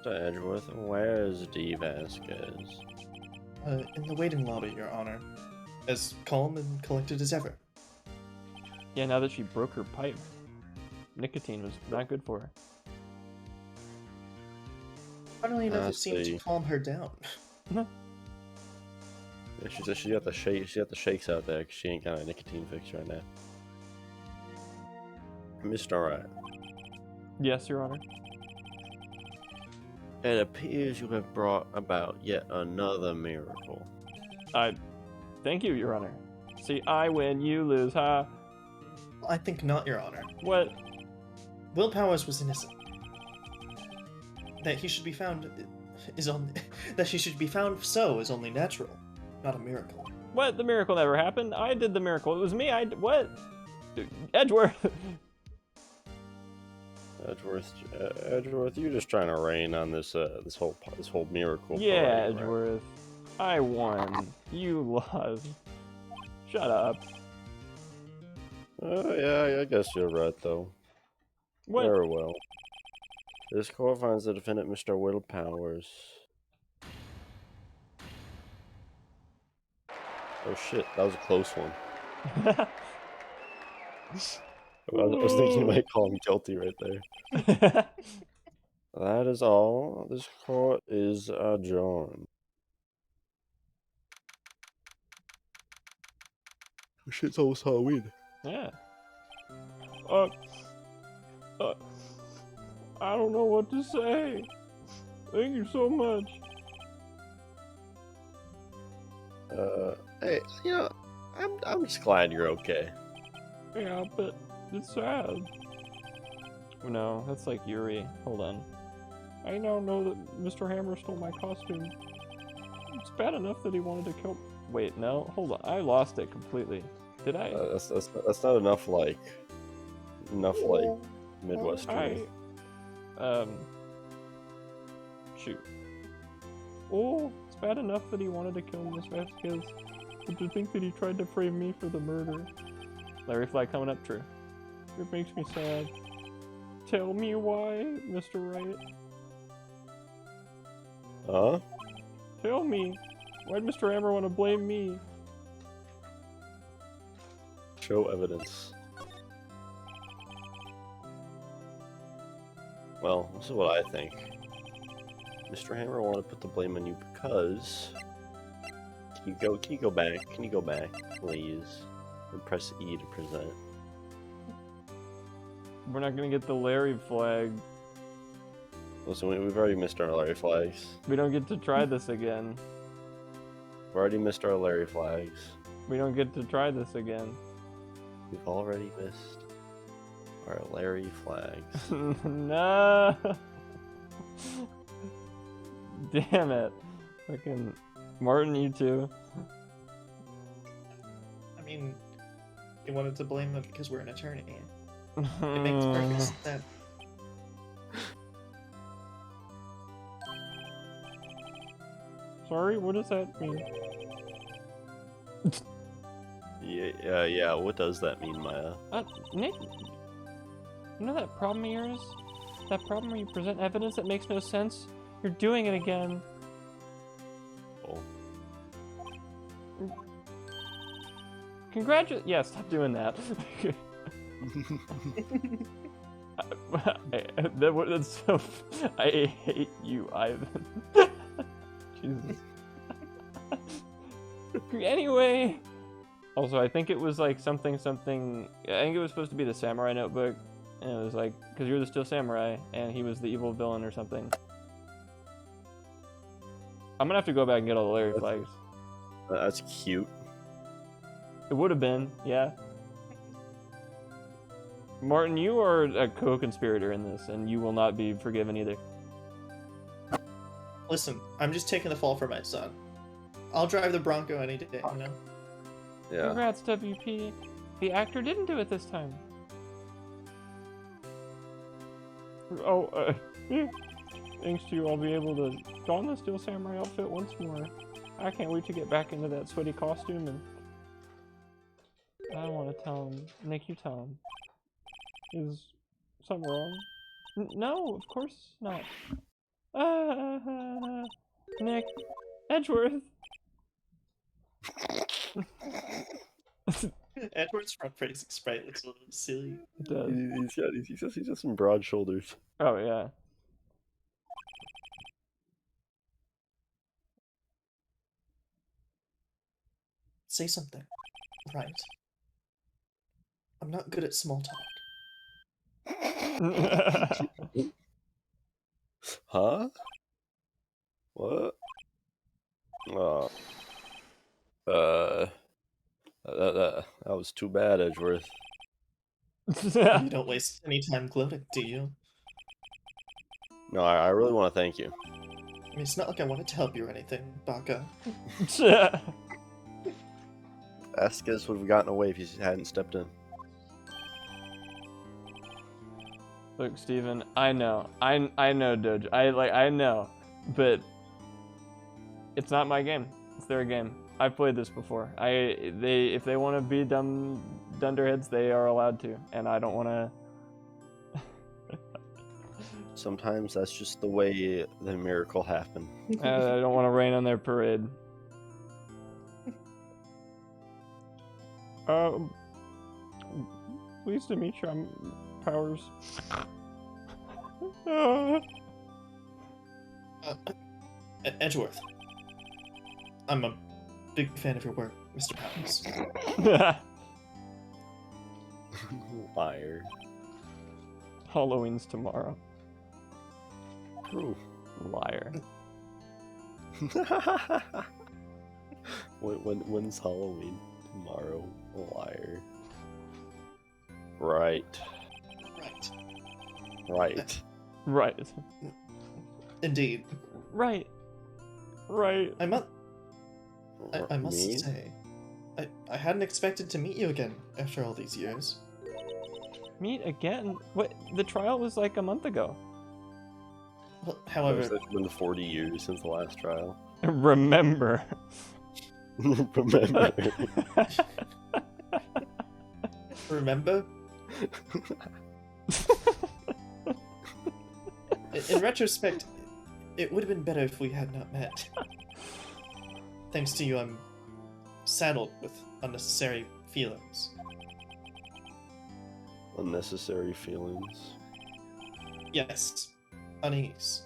Mr. Edgeworth, where's D. Vasquez? In the waiting lobby, Your Honor. As calm and collected as ever. Yeah, now that she broke her pipe. Nicotine was not good for her. Funnily enough, I it seemed to see. calm her down. Yeah, she said she got the shakes out there 'cause she ain't got a nicotine fix right now. Mr. Wright, Yes, Your Honor. It appears you have brought about yet another miracle. Thank you, Your Honor. See, I win, you lose, huh? I think not, Your Honor. What? Will Powers was innocent. That he should be found is only that she should be found so is only natural, not a miracle. What? The miracle never happened. I did the miracle. It was me. What? Edgeworth. Edgeworth, you're just trying to rain on this whole miracle. Yeah, parade, right? Edgeworth. I won. You lost. Shut up. Yeah, I guess you're right, though. What? Very well. This court finds the defendant, Mr. Will Powers. Oh shit, that was a close one. I was thinking you might call him guilty right there. That is all. This court is adjourned. Oh, shit's almost Halloween. Yeah. I don't know what to say. Thank you so much. Hey, I'm just glad you're okay. Yeah, but it's sad. No, that's like Yuri. Hold on. I now know that Mr. Hammer stole my costume. It's bad enough that he wanted to kill. Wait, no, hold on. I lost it completely. Did I? That's not enough like Midwestern. Shoot. Oh, it's bad enough that he wanted to kill Miss Vasquez, but to think that he tried to frame me for the murder. Larry Flag coming up, true. It makes me sad. Tell me why, Mr. Wright. Huh? Tell me. Why'd Mr. Hammer want to blame me? Show evidence. Well, this is what I think. Mr. Hammer wanted to put the blame on you because... Can you go back, please? And press E to present. We're not gonna get the Larry Flag. Listen, we've already missed our Larry flags. We don't get to try this again. We've already missed our Larry flags. We don't get to try this again. We've already missed our Larry flags. No. Damn it. Fucking Martin, you too. I mean, you wanted to blame him because we're an attorney. It makes perfect sense. Sorry, what does that mean? Yeah, what does that mean, Maya? Nick, you know that problem of yours? That problem where you present evidence that makes no sense? You're doing it again. Oh. Yeah, stop doing that. That's so. I hate you, Ivan. Jesus. Anyway. Also, I think it was like something. I think it was supposed to be the samurai notebook, and it was like because you're the Steel Samurai, and he was the evil villain or something. I'm gonna have to go back and get all the Larry flags. That's cute. It would have been, yeah. Martin, you are a co-conspirator in this, and you will not be forgiven either. Listen, I'm just taking the fall for my son. I'll drive the Bronco any day, you know? Yeah. Congrats, WP. The actor didn't do it this time. Oh, thanks to you, I'll be able to don the Steel Samurai outfit once more. I can't wait to get back into that sweaty costume and... I don't want to tell him. Nick, you tell him. Is something wrong? No, of course not. Nick. Edgeworth. Edward's front facing sprite looks a little silly. It does. He's got some broad shoulders. Oh, yeah. Say something. Right. I'm not good at small talk. Huh? What? That was too bad, Edgeworth. You don't waste any time gloating, do you? No, I really want to thank you. I mean, it's not like I wanted to help you or anything, Baka. Vasquez would have gotten away if he hadn't stepped in. Look, Steven, I know, Doge. I know, but it's not my game. It's their game. I've played this before. If they want to be dunderheads, they are allowed to, and I don't want to. Sometimes that's just the way the miracle happened. I don't want to rain on their parade. Pleased to meet you. I'm Powers. Edgeworth. I'm a big fan of your work, Mr. Powers. Liar. Halloween's tomorrow. Ooh. Liar. When's Halloween? Tomorrow. Liar. Right. Right. Right. Indeed. Right. I must Me? say, I hadn't expected to meet you again after all these years. Meet again? What? The trial was like a month ago. Well, It's however, been 40 years since the last trial. Remember. Remember? remember? In retrospect, it would have been better if we had not met. Thanks to you, I'm saddled with unnecessary feelings. Unnecessary feelings. Yes, unease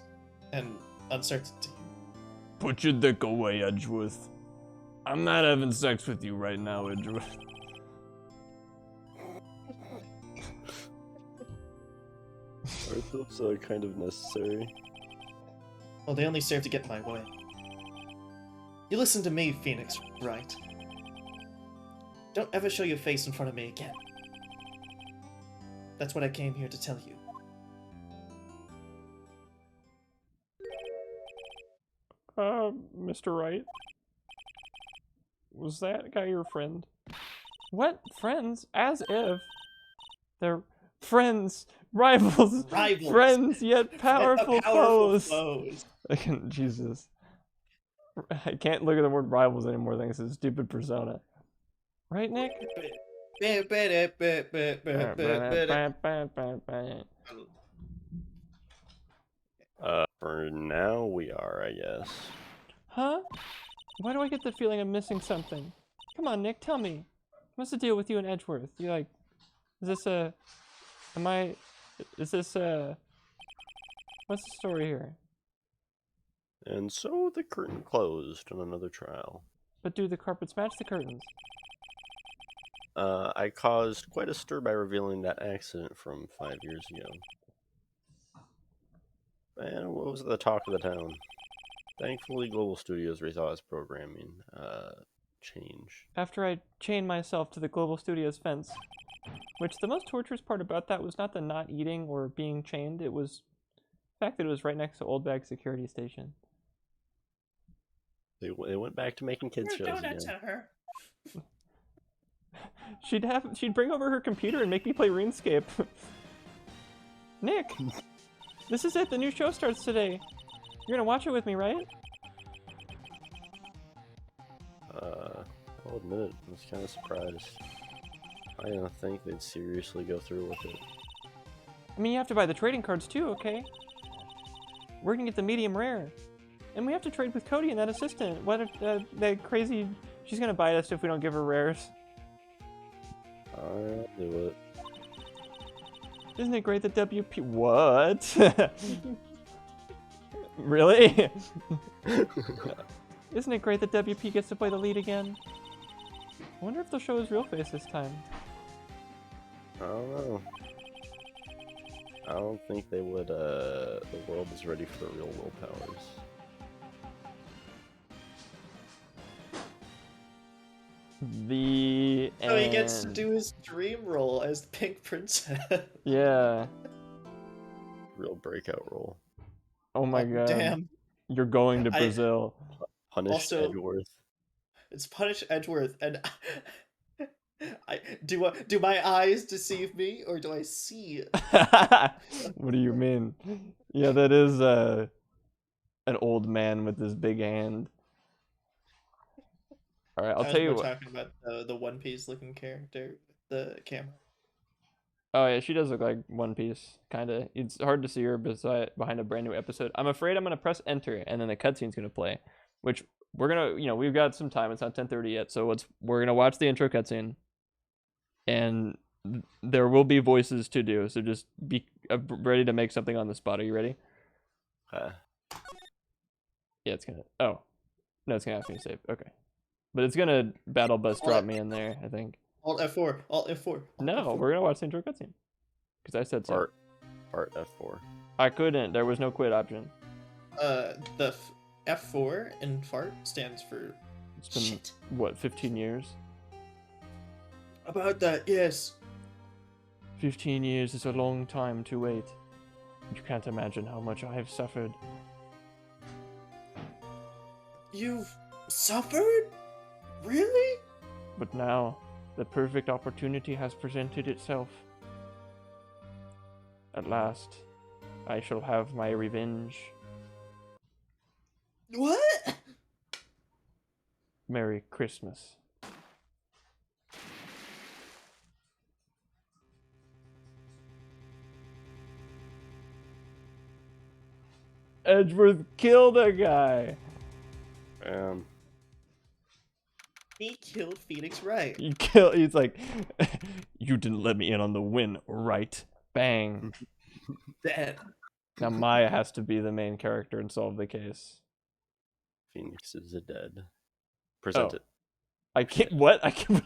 and uncertainty. Put your dick away, Edgeworth. I'm not having sex with you right now, Edgeworth. Aren't those kind of necessary? Well, they only serve to get in my way. You listen to me, Phoenix, right? Don't ever show your face in front of me again. That's what I came here to tell you. Mr. Wright? Was that guy your friend? What? Friends? As if. They're friends, rivals, Rivals. friends yet powerful, foes. foes. Jesus. I can't look at the word rivals anymore thanks to stupid persona. Right, Nick? For now we are, I guess. Huh? Why do I get the feeling I'm missing something? Come on, Nick, tell me. What's the deal with you and Edgeworth? You like, is this what's the story here? And so the curtain closed on another trial. But do the carpets match the curtains? I caused quite a stir by revealing that accident from 5 years ago. And what was the talk of the town? Thankfully, Global Studios rethought its programming change. After I chained myself to the Global Studios fence, which the most torturous part about that was not the not eating or being chained, it was the fact that it was right next to Old Bag Security Station. They went back to making kids shows again. Her. She'd bring over her computer and make me play RuneScape. Nick, this is it. The new show starts today. You're gonna watch it with me, right? I'll admit it, I was kind of surprised. I didn't think they'd seriously go through with it. I mean, you have to buy the trading cards too, okay? We're gonna get the medium rare. And we have to trade with Cody and that assistant. What that crazy... She's gonna bite us if we don't give her rares. I'll do it. Isn't it great that WP... What? Really? Isn't it great that WP gets to play the lead again? I wonder if they'll show his real face this time. I don't know. I don't think they would. The world is ready for the real willpowers. The So he gets to end. do his dream role as the Pink Princess. Yeah. Real breakout role. Oh my Oh, god. damn. You're going to I- Brazil. Punish Also- Edgeworth. It's Punish Edgeworth, and do my eyes deceive me, or do I see it? What do you mean? Yeah, that is an old man with his big hand. All right, I'll I tell was you more what. talking about the One Piece looking character with the camera. Oh yeah, she does look like One Piece, kind of. It's hard to see her behind a brand new episode. I'm afraid I'm gonna press enter and then the cutscene's gonna play, which we're gonna, we've got some time. It's not 10:30 yet, so we're gonna watch the intro cutscene, and there will be voices to do. So just be ready to make something on the spot. Are you ready? Yeah, it's gonna. Oh, no, it's gonna ask me to save. Okay, but it's gonna battle bus drop me in there, I think. Alt F4. Alt F4. No, we're gonna watch the intro cutscene because I said so. Part F4. I couldn't. There was no quit option. The F4 in fart stands for It's been shit. what, 15 years? About that, yes. 15 years is a long time to wait. You can't imagine how much I have suffered. You've suffered? Really? But now, the perfect opportunity has presented itself. At last, I shall have my revenge. What? Merry Christmas. Edgeworth killed a guy. He killed Phoenix Wright. He's like, you didn't let me in on the win, right? Bang. Dead. Now Maya has to be the main character and solve the case. Phoenix is dead. Present Oh. it. I can't. What? I can't.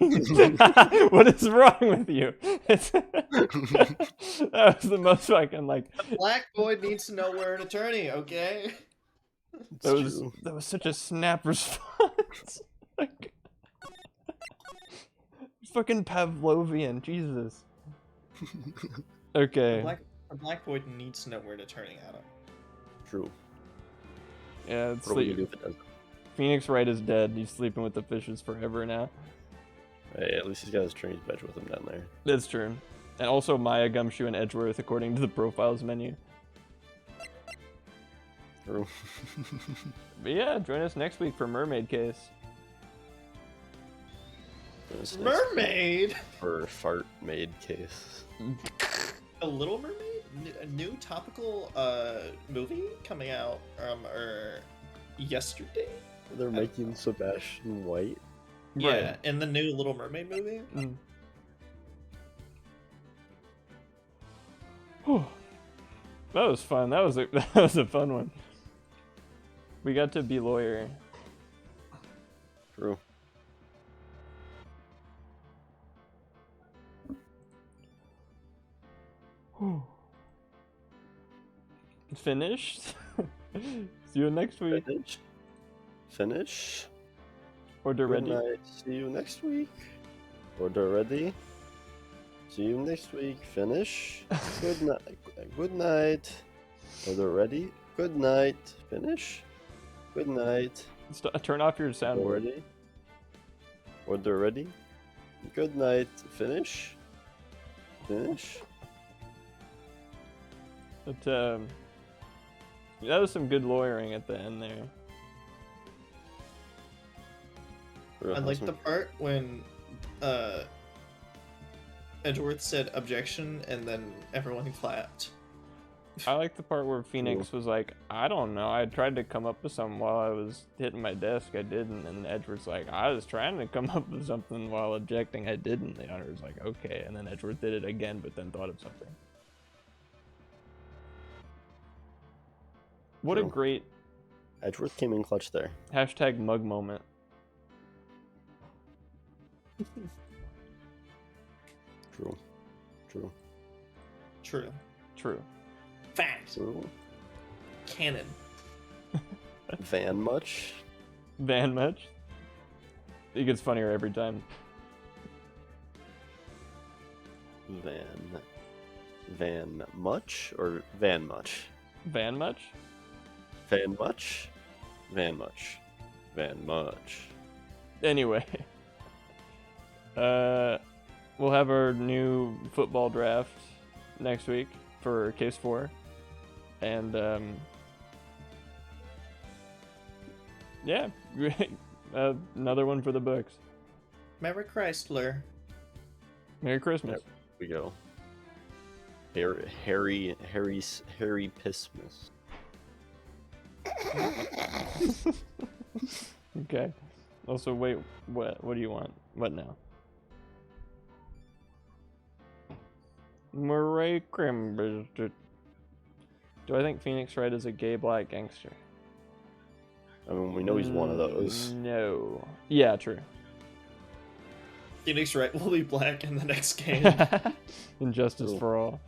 What is wrong with you? That was the most fucking like. Black boy needs to know we're an attorney, okay? It's true. That was such a snap response. Like, fucking Pavlovian, Jesus. Okay. A black boy needs to know we're an attorney, Adam. True. Yeah, it's What do we do if it doesn't? Phoenix Wright is dead. He's sleeping with the fishes forever now. Hey, at least he's got his trained badge with him down there. That's true. And also Maya, Gumshoe, and Edgeworth according to the profiles menu. True. But yeah, join us next week for Mermaid Case. This next Mermaid? for fart maid case. A Little Mermaid? A new topical movie coming out yesterday? They're making Sebastian White. Yeah, in the new Little Mermaid movie. Mm. Whew. That was fun. That was a fun one. We got to be lawyer. True. Whew. Finished. See you next week. Finish. Order Good ready. night. See you next week. Order ready. See you next week. Finish. Good night. Good night. Order ready. Good night. Finish. Good night. Turn off your soundboard. Ready. Order ready. Good night. Finish. Finish. But that was some good lawyering at the end there. I like the part when Edgeworth said objection and then everyone clapped. I like the part where Phoenix was like, I don't know, I tried to come up with something while I was hitting my desk, I didn't. And Edgeworth's like, I was trying to come up with something while objecting, I didn't. The auditor's like, okay. And then Edgeworth did it again, but then thought of something. What a True. great Edgeworth came in clutch there. hashtag mug moment. True. True. True. True. Fact. Ooh. Canon. Van much? Van much? It gets funnier every time. Van much or Van much? Van much? Van much? Van much. Van much. Anyway. We'll have our new football draft next week for Case 4. And, yeah. Another one for the books. Merry Chrysler. Merry Christmas. There we go. Harry Pissmas. Okay. Also, wait, what do you want? What now? Murray Crimbus. Do I think Phoenix Wright is a gay black gangster? I mean, we know he's one of those. No. Yeah, true. Phoenix Wright will be black in the next game. Injustice Cool. for all.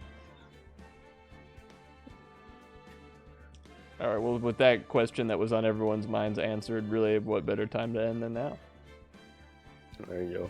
All right. Well, with that question that was on everyone's minds answered, really, what better time to end than now? There you go.